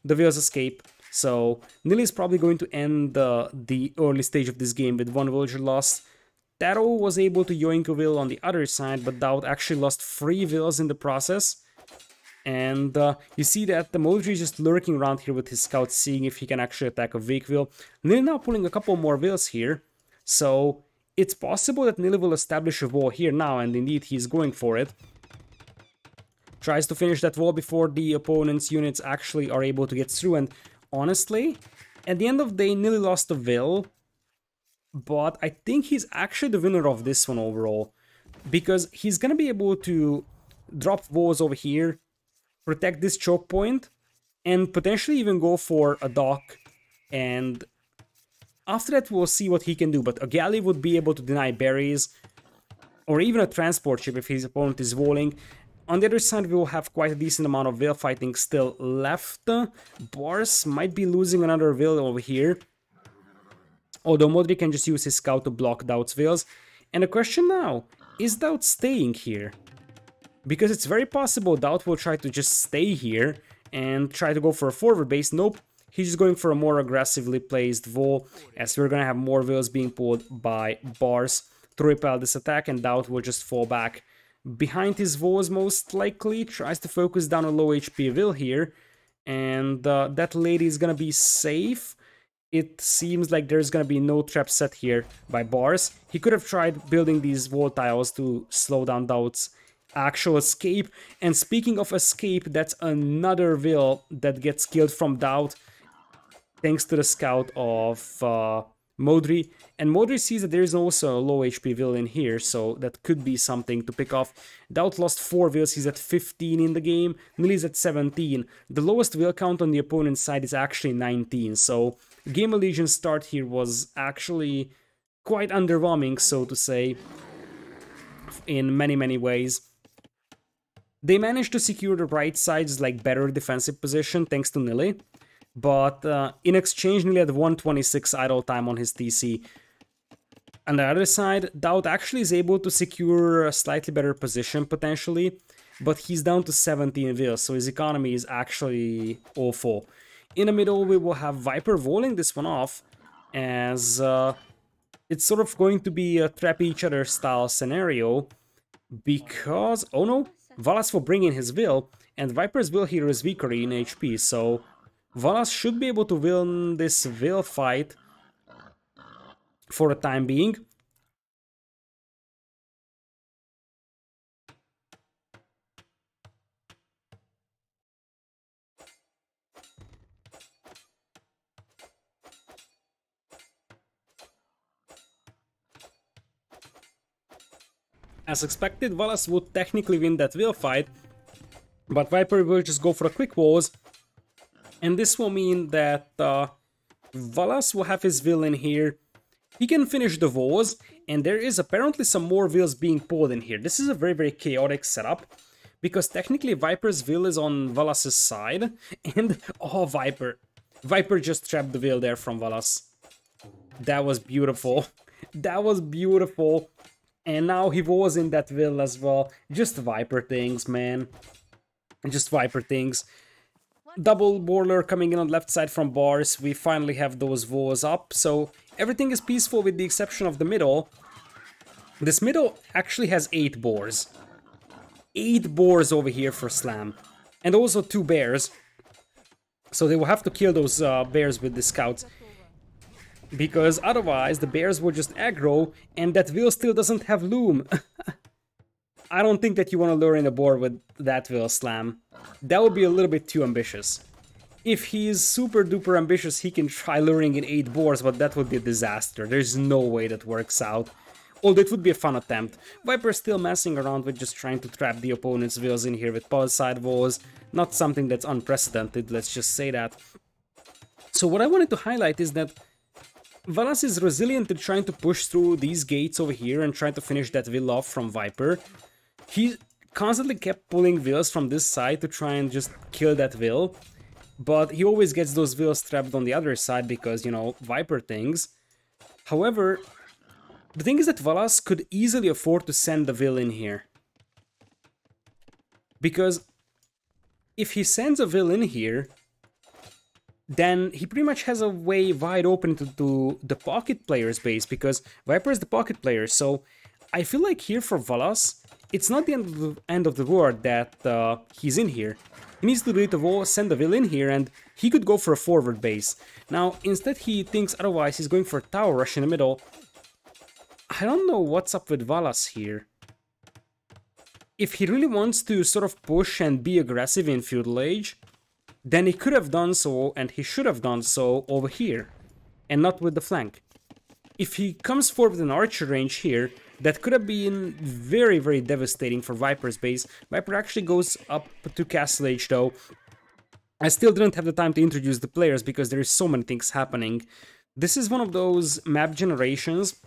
the wills escape. So Nili is probably going to end the early stage of this game with 1 villager lost. TaToH was able to yoink a will on the other side, but GL.TaToH actually lost 3 wills in the process. And you see that the Bo3 is just lurking around here with his scouts, seeing if he can actually attack a weak will. Nili now pulling a couple more wills here, so it's possible that Nili will establish a wall here now, and indeed he's going for it. Tries to finish that wall before the opponent's units actually are able to get through, and honestly, at the end of the day, Nili lost a will, but I think he's actually the winner of this one overall, because he's gonna be able to drop walls over here, protect this choke point, and potentially even go for a dock, and after that we'll see what he can do. But a galley would be able to deny berries, or even a transport ship if his opponent is walling. On the other side, we will have quite a decent amount of will fighting still left. Bars might be losing another will over here, although Bo3 can just use his scout to block GL.TaToH's wills. And the question now, is GL.TaToH staying here? Because it's very possible GL.TaToH will try to just stay here and try to go for a forward base. Nope, he's just going for a more aggressively placed wall, as we're gonna have more wills being pulled by Bars to repel this attack, and GL.TaToH will just fall back behind his walls most likely. Tries to focus down a low HP will here, and that lady is gonna be safe. It seems like there's gonna be no trap set here by Bars. He could have tried building these wall tiles to slow down GL.TaToH's actual escape. And speaking of escape, that's another will that gets killed from GL.TaToH thanks to the scout of Bo3. And Bo3 sees that there is also a low HP will in here, so that could be something to pick off. GL.TaToH lost 4 wills, he's at 15 in the game, Nili's at 17. The lowest will count on the opponent's side is actually 19, so Gamerlegion's start here was actually quite underwhelming, so to say, in many ways. They managed to secure the right side's like better defensive position thanks to Nili, but in exchange Nili had 126 idle time on his TC. On the other side, DauT actually is able to secure a slightly better position potentially, but he's down to 17 vills, so his economy is actually awful. In the middle, we will have Viper walling this one off, as it's sort of going to be a trap each other style scenario, because, oh no, Valas will bring in his Will, and Viper's Will here is weaker in HP, so Valas should be able to win this Will fight for the time being. As expected, Valas would technically win that Will fight, but Viper will just go for a quick walls, and this will mean that Valas will have his Will in here. He can finish the walls, and there is apparently some more Wills being pulled in here. This is a very chaotic setup, because technically Viper's Will is on Valas's side, and oh, Viper just trapped the Will there from Valas. That was beautiful. That was beautiful. And now he was in that Will as well. Just Viper things, man. Just Viper things. Double Boiler coming in on left side from bars. We finally have those walls up. So everything is peaceful with the exception of the middle. This middle actually has 8 boars. 8 boars over here for Slam. And also 2 bears. So they will have to kill those bears with the scouts. Because otherwise the bears will just aggro and that Will still doesn't have loom. I don't think that you want to lure in a boar with that Slam. That would be a little bit too ambitious. If he's super duper ambitious, he can try luring in 8 boars, but that would be a disaster. There's no way that works out. Although it would be a fun attempt. Viper's still messing around with just trying to trap the opponent's Wills in here with pulse side walls. Not something that's unprecedented, let's just say that. So what I wanted to highlight is that Valas is resilient to trying to push through these gates over here and trying to finish that Will off from Viper. He constantly kept pulling Wills from this side to try and just kill that Will, but he always gets those Wills trapped on the other side because, you know, Viper things. However, the thing is that Valas could easily afford to send the Will in here. Because if he sends a Will in here, then he pretty much has a way wide open to the pocket player's base, because Viper is the pocket player, so I feel like here for Valas, it's not the end of the world that he's in here. He needs to delete the wall, send the Will in here, and he could go for a forward base. Now, instead he thinks otherwise, he's going for a tower rush in the middle. I don't know what's up with Valas here. If he really wants to sort of push and be aggressive in Feudal Age, then he could have done so, and he should have done so over here, and not with the flank. If he comes forward with an archer range here, that could have been very devastating for Viper's base. Viper actually goes up to Castle Age though. I still didn't have the time to introduce the players because there is so many things happening. This is one of those map generations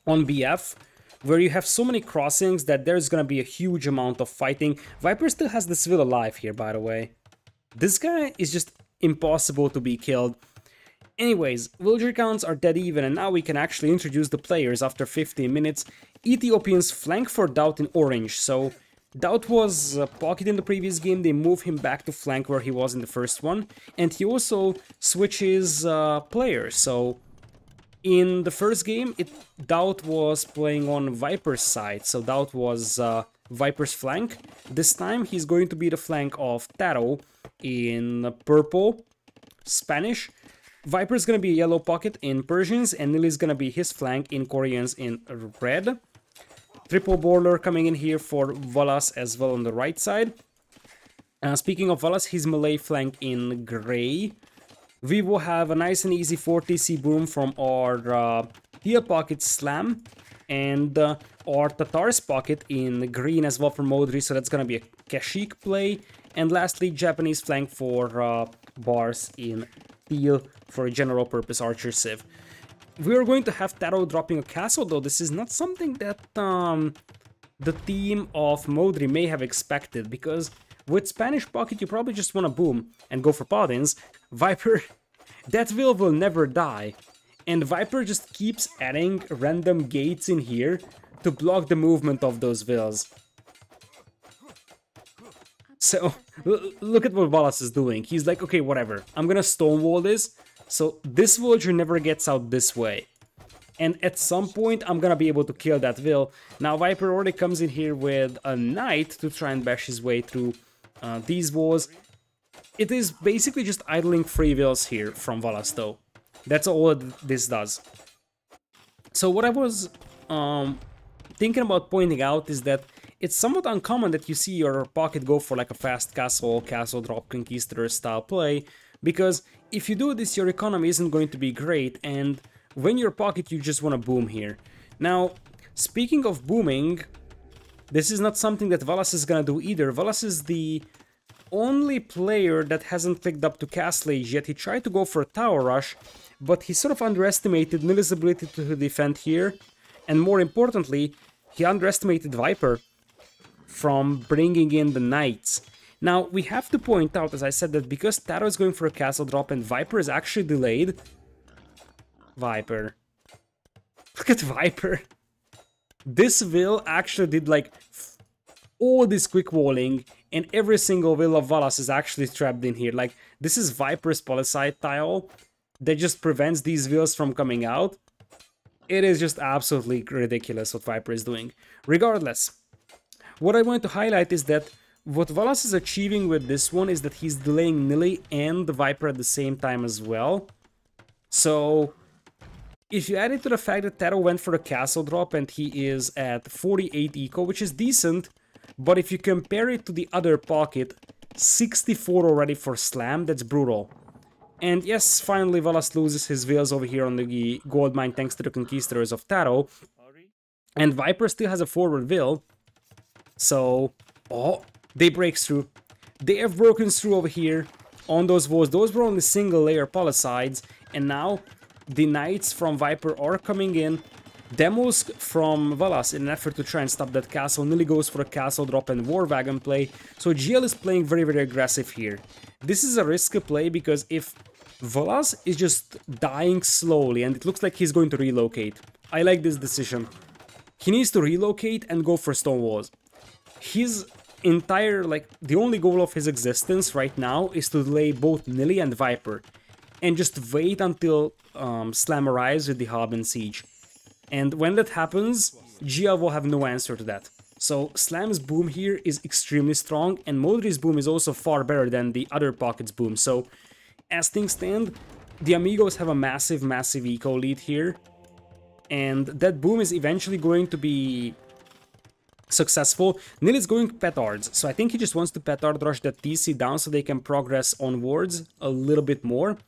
on BF where you have so many crossings that there's gonna be a huge amount of fighting. Viper still has this Will alive here, by the way. This guy is just impossible to be killed. Anyways, villager counts are dead even, and now we can actually introduce the players after 15 minutes. Ethiopians flank for DauT in orange, so DauT was pocket in the previous game, they move him back to flank where he was in the first one, and he also switches players, so in the first game, DauT was playing on Viper's side, so DauT was Viper's flank. This time he's going to be the flank of TaToH in purple, Spanish. Viper's gonna be yellow pocket in Persians, and Nili's gonna be his flank in Koreans in red. Triple border coming in here for Valas as well on the right side. Speaking of Valas, his Malay flank in gray. We will have a nice and easy 4TC boom from our Tia pocket Slam, and our Tatar's pocket in green as well from Bo3, so that's gonna be a Kashyyyk play. And lastly, Japanese flank for bars in teal for a general purpose archer civ. we are going to have TaToH dropping a castle, though this is not something that the team of Bo3 may have expected, because with Spanish Pocket you probably just want to boom and go for Paladins. Viper, that will never die, and Viper just keeps adding random gates in here to block the movement of those vills. So, look at what Wallace is doing. He's like, okay, whatever, I'm gonna stonewall this, so this villager never gets out this way. And at some point, I'm gonna be able to kill that vill. Now, Viper already comes in here with a knight to try and bash his way through these walls. It is basically just idling free vills here from Wallace, though. That's all this does. So what I was thinking about pointing out is that it's somewhat uncommon that you see your pocket go for like a fast castle drop conquistador style play, because if you do this, your economy isn't going to be great, and when you're pocket, you just want to boom here. Now, speaking of booming, this is not something that Wallace is gonna do either. Wallace is the only player that hasn't picked up to Castle Age yet. He tried to go for a tower rush, but he sort of underestimated Nili's ability to defend here, and more importantly, he underestimated Viper from bringing in the knights. Now, we have to point out, as I said, that because TaToH is going for a castle drop and Viper is actually delayed... Viper. Look at Viper. This vill actually did like all this quick walling, and every single vill of Wallace is actually trapped in here. Like, this is Viper's Policide tile that just prevents these vills from coming out. It is just absolutely ridiculous what Viper is doing. Regardless, what I want to highlight is that what Wallace is achieving with this one is that he's delaying Nili and the Viper at the same time as well. So, if you add it to the fact that TaToH went for the castle drop and he is at 48 eco, which is decent, but if you compare it to the other pocket, 64 already for Slam, that's brutal. And yes, finally Wallace loses his vills over here on the gold mine thanks to the conquistadors of TaToH. And Viper still has a forward vill. So, oh, they break through. They have broken through over here on those walls. Those were only single layer policides, and now the knights from Viper are coming in. Demos from Wallace in an effort to try and stop that castle. Nili goes for a castle drop and war wagon play. So GL is playing very, very aggressive here. This is a risky play because if Wallace is just dying slowly and it looks like he's going to relocate, I like this decision. He needs to relocate and go for stone walls. His entire, like, the only goal of his existence right now is to delay both Nili and Viper, and just wait until Slam arrives with the Hub and Siege. And when that happens, GL will have no answer to that. So Slam's boom here is extremely strong, and Bo3's boom is also far better than the other pocket's boom. So as things stand, the Amigos have a massive, massive eco lead here, and that boom is eventually going to be successful. Nili is going petards, so I think he just wants to petard rush that TC down so they can progress onwards a little bit more.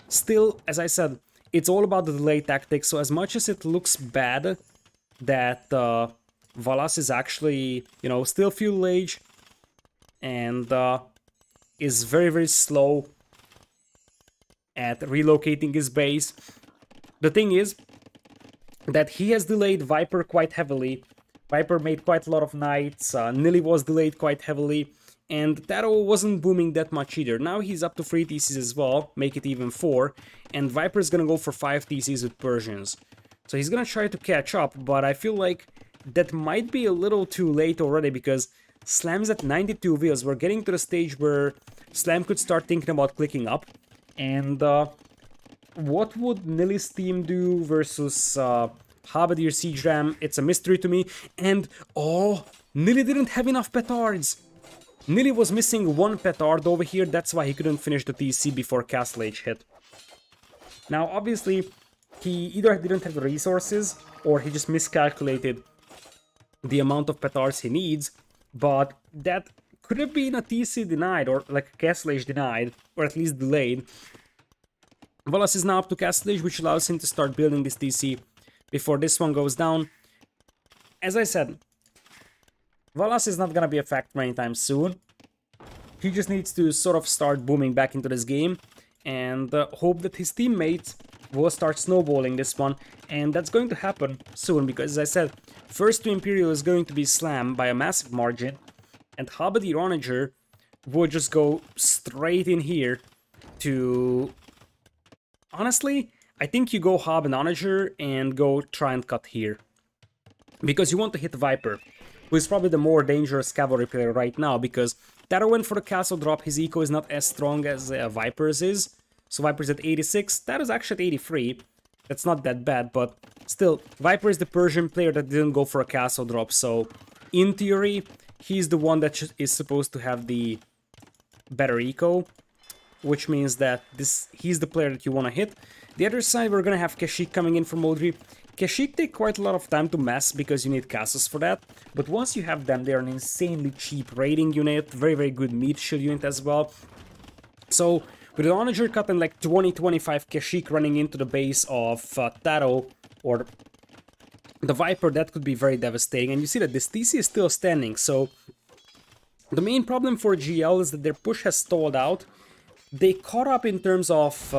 Still, as I said, it's all about the delay tactics, so as much as it looks bad that Wallace is actually, you know, still feudal age and is very, very slow at relocating his base, the thing is that he has delayed Viper quite heavily. Viper made quite a lot of knights, Nili was delayed quite heavily, and TaToH wasn't booming that much either. Now he's up to 3 TCs as well, make it even 4, and Viper's gonna go for 5 TCs with Persians. So he's gonna try to catch up, but I feel like that might be a little too late already, because Slam's at 92 vills. We're getting to the stage where Slam could start thinking about clicking up, and what would Nili's team do versus Habadir Siege Ram? It's a mystery to me. And, oh, Nili didn't have enough petards. Nili was missing 1 petard over here, that's why he couldn't finish the TC before Castle Age hit. Now, obviously, he either didn't have the resources, or he just miscalculated the amount of petards he needs, but that could have been a TC denied, or like a Castle Age denied, or at least delayed. Wallace is now up to Castle Age, which allows him to start building this TC before this one goes down. As I said, Wallace is not gonna be a factor anytime soon. He just needs to sort of start booming back into this game and hope that his teammates will start snowballing this one, and that's going to happen soon, because as I said, first to Imperial is going to be Slam by a massive margin, and Halberdier Onager will just go straight in here to... Honestly, I think you go Hob and Onager and go try and cut here, because you want to hit Viper, who is probably the more dangerous cavalry player right now, because TaToH went for the castle drop, his eco is not as strong as Viper's is. So Viper's at 86, TaToH's actually at 83. That's not that bad, but still, Viper is the Persian player that didn't go for a castle drop, so in theory, he's the one that is supposed to have the better eco, which means that he's the player that you want to hit. The other side, we're gonna have Kashyyyk coming in from Bo3. Kashyyyk take quite a lot of time to mess because you need castles for that, but once you have them, they're an insanely cheap raiding unit, very, very good meat shield unit as well. So, with an Onager cut and like 20-25 Kashyyyk running into the base of TaToH or the Viper, that could be very devastating. And you see that this TC is still standing, so the main problem for GL is that their push has stalled out. They caught up in terms of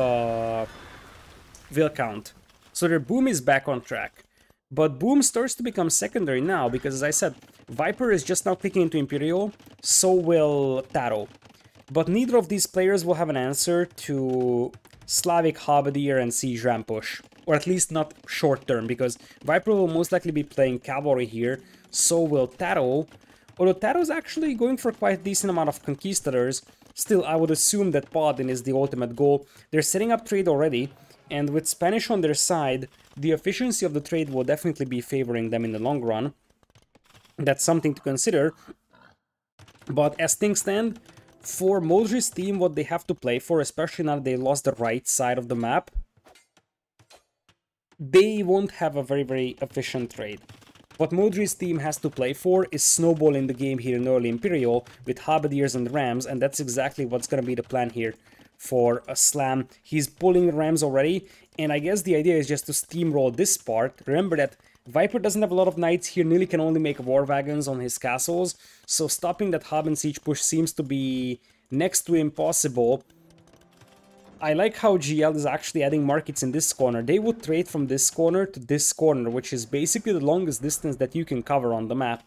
Will count, so their boom is back on track. But boom starts to become secondary now, because as I said, Viper is just now clicking into Imperial, so will TaToH. But neither of these players will have an answer to Slavic Halberdier and Siege Ram push. Or at least not short term, because Viper will most likely be playing cavalry here, so will TaToH. Although TaToH is actually going for quite a decent amount of conquistadors, still I would assume that Paladin is the ultimate goal. They're setting up trade already, and with Spanish on their side, the efficiency of the trade will definitely be favoring them in the long run. That's something to consider. But as things stand, for Bo3's team, what they have to play for, especially now that they lost the right side of the map, they won't have a very, very efficient trade. What Bo3's team has to play for is snowballing the game here in early Imperial with Halberdiers and Rams, and that's exactly what's going to be the plan here for a Slam. He's pulling the Rams already, and I guess the idea is just to steamroll this part. Remember that Viper doesn't have a lot of knights here, Nili can only make war wagons on his castles, so stopping that Hob and Siege push seems to be next to impossible. I like how GL is actually adding markets in this corner. They would trade from this corner to this corner, which is basically the longest distance that you can cover on the map.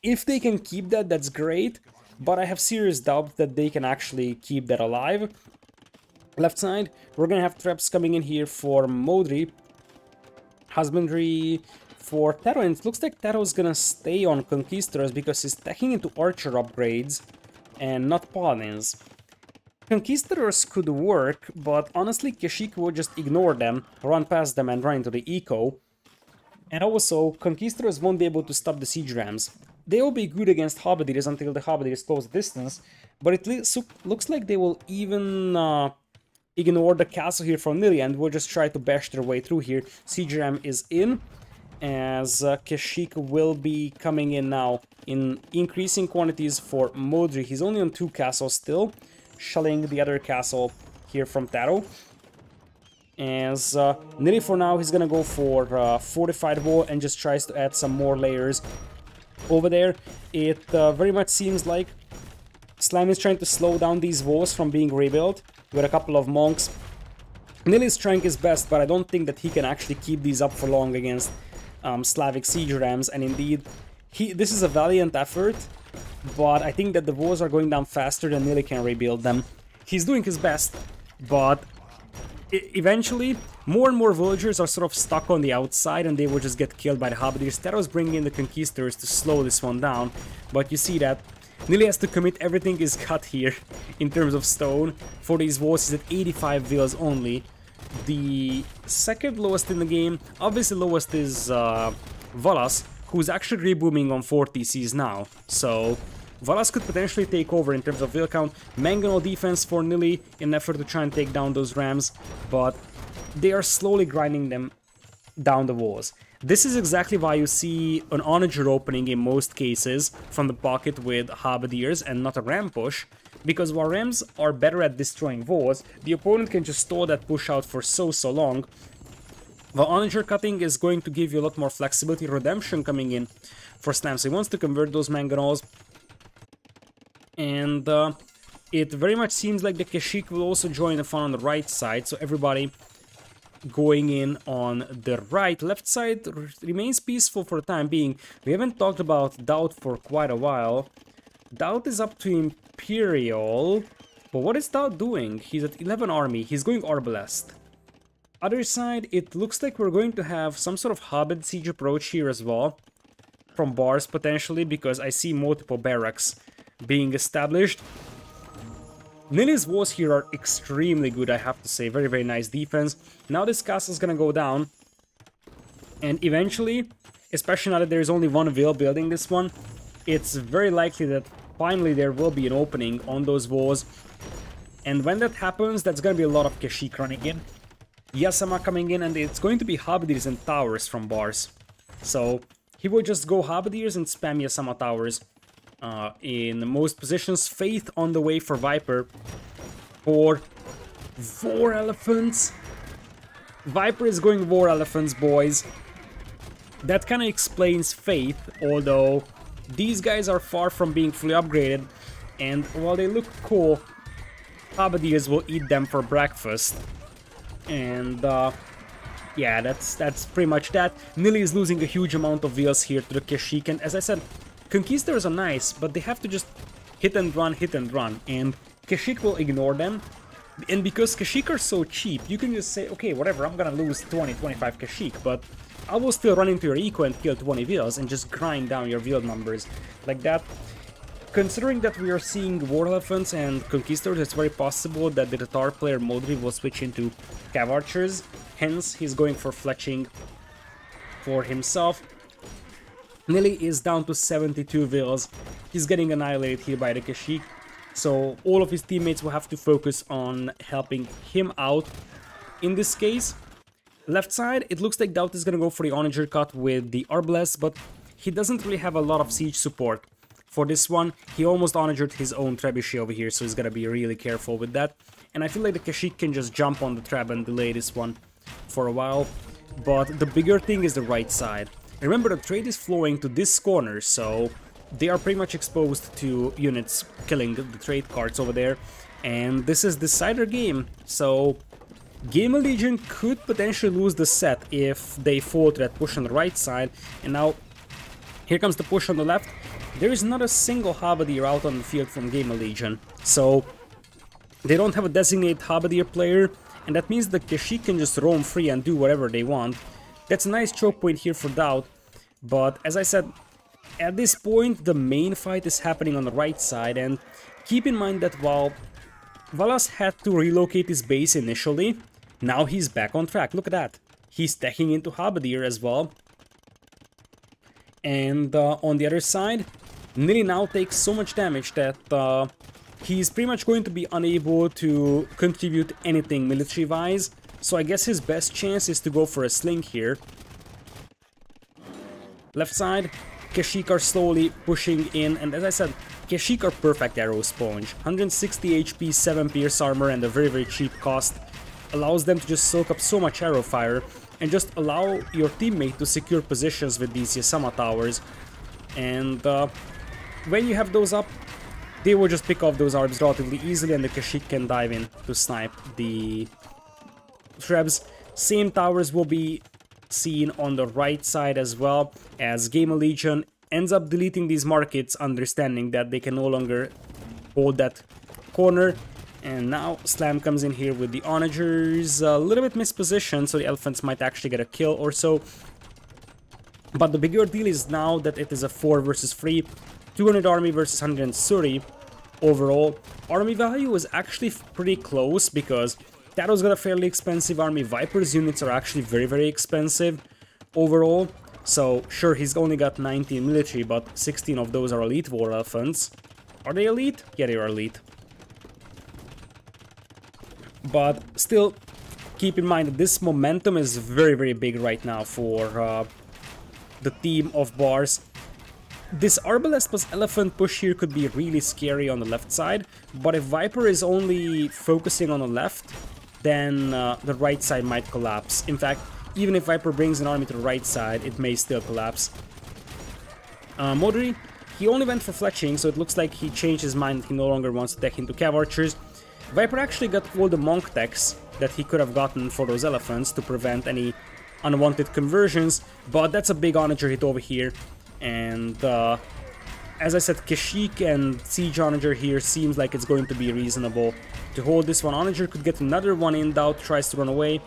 If they can keep that, that's great, but I have serious doubt that they can actually keep that alive. Left side, we're gonna have traps coming in here for Bo3. Husbandry for TaToH, and it looks like TaToH is gonna stay on Conquistadors because he's taking into Archer upgrades and not Paladins. Conquistadors could work, but honestly Kashyyyk will just ignore them, run past them and run into the eco. And also, Conquistadors won't be able to stop the Siege Rams. They will be good against Halberdiers until the Halberdiers close distance, but it looks like they will even ignore the castle here from Nili and will just try to bash their way through here. Siege Ram is in, as Kashyyyk will be coming in now in increasing quantities for Bo3. He's only on 2 castles still, shelling the other castle here from TaToH. As Nili for now, he's gonna go for fortified wall and just tries to add some more layers over there. It very much seems like Slam is trying to slow down these walls from being rebuilt with a couple of monks. Nili is trying his best, but I don't think that he can actually keep these up for long against Slavic Siege Rams, and indeed, this is a valiant effort, but I think that the walls are going down faster than Nili can rebuild them. He's doing his best, but eventually, more and more villagers are sort of stuck on the outside and they will just get killed by the Halberdiers. TaToH is bringing in the Conquistadors to slow this one down, but you see that Nili has to commit everything is cut here in terms of stone. For these walls, he's at 85 vills only. The second lowest in the game, obviously lowest is Valas, who's actually rebooming on 4 TCs now. So Valas could potentially take over in terms of vill count. Mangonel defense for Nili in an effort to try and take down those Rams, but they are slowly grinding them down the walls. This is exactly why you see an Onager opening in most cases from the pocket with Halberdiers and not a Ram push, because while Rams are better at destroying walls, the opponent can just stall that push out for so long. The Onager cutting is going to give you a lot more flexibility. Redemption coming in for Slam, so he wants to convert those Mangonels. And it very much seems like the Kashyyyk will also join the fun on the right side, so everybody going in on the right. Left side remains peaceful for the time being. We haven't talked about GL.DauT for quite a while. GL.DauT is up to Imperial, but what is GL.DauT doing? He's at 11 army, he's going Arbalest. Other side, it looks like we're going to have some sort of hub siege approach here as well. From bars potentially, because I see multiple barracks being established. Nili's walls here are extremely good, I have to say. Very, very nice defense. Now this castle's gonna go down. And eventually, especially now that there's only one Vil building this one, it's very likely that finally there will be an opening on those walls. And when that happens, that's gonna be a lot of Kashyyyk running in. Yasama coming in, and it's going to be Halberdiers and towers from bars. So he will just go Halberdiers and spam Yasama towers in most positions. Faith on the way for Viper. For War Elephants. Viper is going War Elephants, boys. That kind of explains Faith, although these guys are far from being fully upgraded. And while they look cool, Halberdiers will eat them for breakfast. And yeah, that's pretty much that. Nili is losing a huge amount of Vils here to the Kashyyyk, and as I said, Conquistadors are nice, but they have to just hit and run, and Kashyyyk will ignore them. And because Kashyyyk are so cheap, you can just say, okay, whatever, I'm gonna lose 20-25 Kashyyyk, but I will still run into your eco and kill 20 Vils and just grind down your Vil numbers like that. Considering that we are seeing War Elephants and Conquistadors, it's very possible that the Tatar player Bo3 will switch into Cav Archers, hence he's going for fletching for himself. Nili is down to 72 Vils, he's getting annihilated here by the Kashyyyk, so all of his teammates will have to focus on helping him out in this case. Left side, it looks like GL.DauT is gonna go for the Onager cut with the Arbalest, but he doesn't really have a lot of siege support. For this one, he almost onagered his own trebuchet over here, so he's gotta be really careful with that. And I feel like the Kashyyyk can just jump on the treb and delay this one for a while. But the bigger thing is the right side. Remember, the trade is flowing to this corner, so they are pretty much exposed to units killing the trade cards over there. And this is the decider game, so Gamerlegion could potentially lose the set if they fall to that push on the right side. And now, here comes the push on the left. There is not a single Halberdier out on the field from Gamerlegion, so they don't have a designated Halberdier player, and that means the Kashyyyk can just roam free and do whatever they want. That's a nice choke point here for GL.DauT, but as I said, at this point the main fight is happening on the right side, and keep in mind that while Valas had to relocate his base initially, now he's back on track. Look at that, he's stacking into Halberdier as well. And on the other side, Nili now takes so much damage that he's pretty much going to be unable to contribute anything military-wise. So I guess his best chance is to go for a sling here. Left side, Kashyyyk are slowly pushing in, and as I said, Kashyyyk are perfect arrow sponge. 160 HP, 7 pierce armor, and a very, very cheap cost allows them to just soak up so much arrow fire and just allow your teammate to secure positions with these Yasama towers. And when you have those up, they will just pick off those arbs relatively easily, and the Kashyyyk can dive in to snipe the trebs. Same towers will be seen on the right side as well, as Gamerlegion ends up deleting these markets, understanding that they can no longer hold that corner. And now Slam comes in here with the Onagers, a little bit mispositioned, so the Elephants might actually get a kill or so. But the bigger deal is now that it is a 4 versus 3, 200 army versus 130 overall. Army value is actually pretty close, because TaToH's got a fairly expensive army. Viper's units are actually very, very expensive overall. So sure, he's only got 19 military, but 16 of those are elite War Elephants. Are they elite? Yeah, they are elite. But still, keep in mind that this momentum is very, very big right now for the team of bars. This Arbalest plus Elephant push here could be really scary on the left side, but if Viper is only focusing on the left, then the right side might collapse. In fact, even if Viper brings an army to the right side, it may still collapse. Bo3, he only went for fletching, so it looks like he changed his mind. He no longer wants to tech into Cav Archers. Viper actually got all the Monk techs that he could have gotten for those elephants to prevent any unwanted conversions, but that's a big Onager hit over here, and as I said, Kashyyyk and Siege Onager here seems like it's going to be reasonable to hold this one. Onager could get another one in, DauT tries to run away.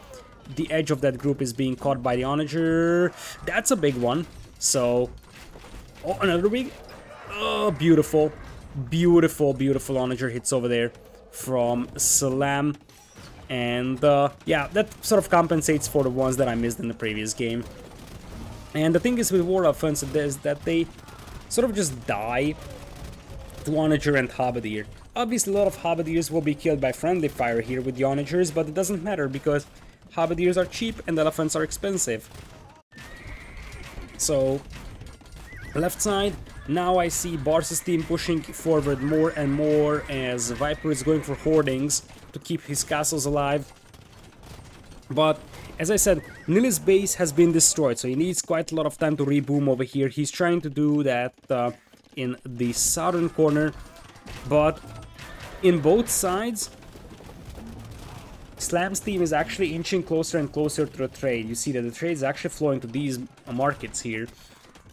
The edge of that group is being caught by the Onager. That's a big one. So, oh, another big. Oh, beautiful. Beautiful, beautiful Onager hits over there from Slam. And yeah, that sort of compensates for the ones that I missed in the previous game. And the thing is with War Elephants is that they sort of just die to Onager and Halberdier. Obviously, a lot of Halberdiers will be killed by friendly fire here with the Onagers, but it doesn't matter because Halberdiers are cheap and elephants are expensive. So, left side, now I see Bars's team pushing forward more and more as Viper is going for hoardings to keep his castles alive. But, as I said, Nili's base has been destroyed, so he needs quite a lot of time to reboom over here. He's trying to do that in the southern corner, but in both sides, Slam's team is actually inching closer and closer to the trade. You see that the trade is actually flowing to these markets here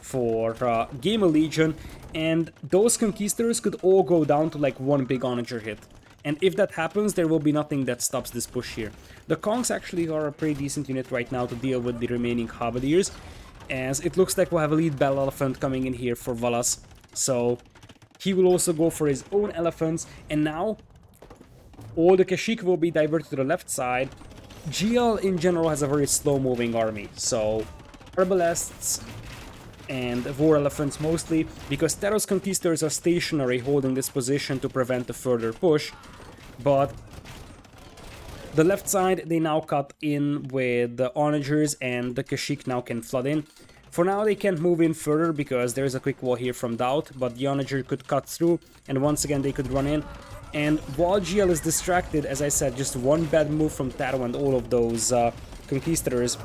for Gamerlegion, and those conquistadors could all go down to like one big Onager hit. And if that happens, there will be nothing that stops this push here. The Kongs actually are a pretty decent unit right now to deal with the remaining Halberdiers, as it looks like we'll have a lead Bell Elephant coming in here for Valas. So he will also go for his own elephants, and now all the Kashyyyk will be diverted to the left side. GL in general has a very slow-moving army, so Herbalists and War Elephants mostly, because TaToH's Conquistadors are stationary holding this position to prevent a further push, but the left side they now cut in with the Onagers and the Kashyyyk now can flood in. For now they can't move in further because there's a quick wall here from DauT, but the Onager could cut through and once again they could run in. And while GL is distracted, as I said, just one bad move from TaToH and all of those Conquistadors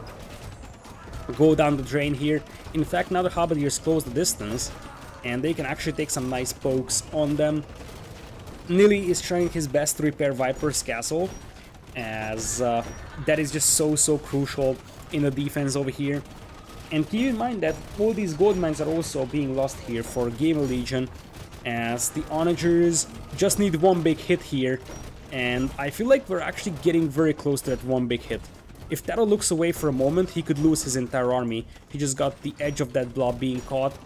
go down the drain here. In fact, now the Halberdiers close the distance, and they can actually take some nice pokes on them. Nili is trying his best to repair Viper's castle, as that is just so crucial in the defense over here. And keep in mind that all these gold mines are also being lost here for Gamerlegion, as the Onagers just need one big hit here, and I feel like we're actually getting very close to that one big hit. If TaToH looks away for a moment, he could lose his entire army. He just got the edge of that blob being caught.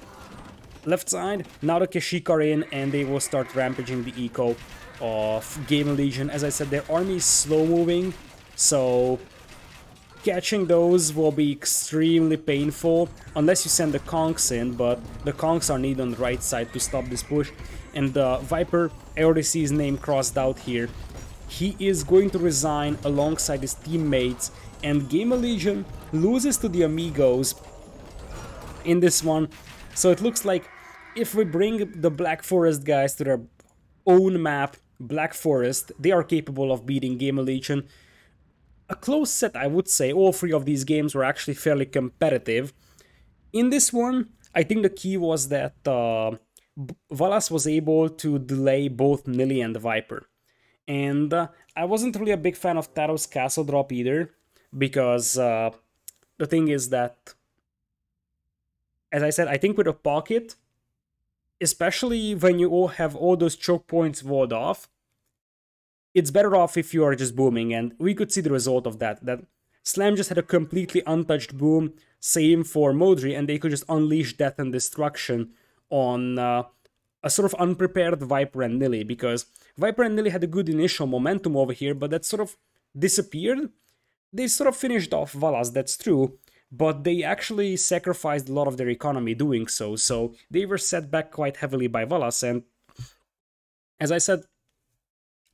Left side, now the Kashyyyk are in, and they will start rampaging the eco of Gamerlegion. As I said, their army is slow-moving, so catching those will be extremely painful, unless you send the Kongs in, but the Kongs are needed on the right side to stop this push. And Viper, I already see his name crossed out here. He is going to resign alongside his teammates, and Gamerlegion loses to the Amigos in this one. So it looks like if we bring the Black Forest guys to their own map, Black Forest, they are capable of beating Gamerlegion. A close set, I would say. All three of these games were actually fairly competitive. In this one, I think the key was that Valas was able to delay both Nili and the Viper. And I wasn't really a big fan of TaToH's castle drop either, because the thing is that, as I said, I think with a pocket, especially when you all have all those choke points walled off, it's better off if you are just booming, and we could see the result of that. That Slam just had a completely untouched boom, same for Bo3, and they could just unleash death and destruction on a sort of unprepared Viper and Nili, because Viper and Nili had a good initial momentum over here, but that sort of disappeared. They sort of finished off Valas, that's true, but they actually sacrificed a lot of their economy doing so, so they were set back quite heavily by Valas, and as I said,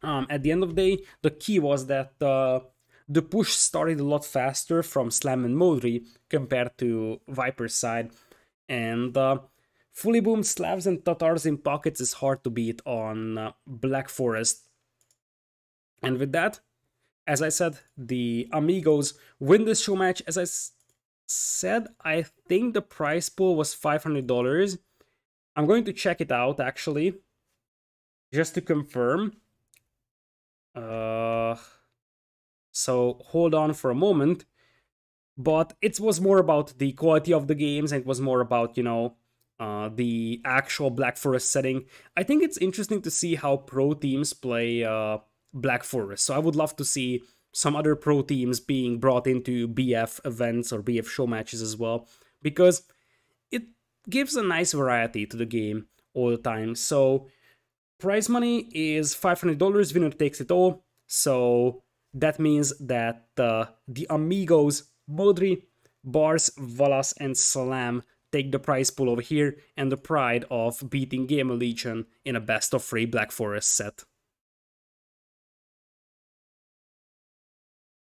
at the end of the day, the key was that the push started a lot faster from Slam and Bo3 compared to Viper's side, and fully boomed Slavs and Tatars in pockets is hard to beat on Black Forest. And with that, as I said, the Amigos win this show match. As I said, I think the prize pool was $500. I'm going to check it out, actually, just to confirm. So hold on for a moment. But it was more about the quality of the games, and it was more about, the actual Black Forest setting. I think it's interesting to see how pro teams play Black Forest. So I would love to see some other pro teams being brought into BF events or BF show matches as well, because it gives a nice variety to the game all the time. So prize money is $500, winner takes it all. So that means that the Amigos, Bo3, Bars, Valas, and Slam take the prize pool over here and the pride of beating Gamerlegion in a best of 3 Black Forest set.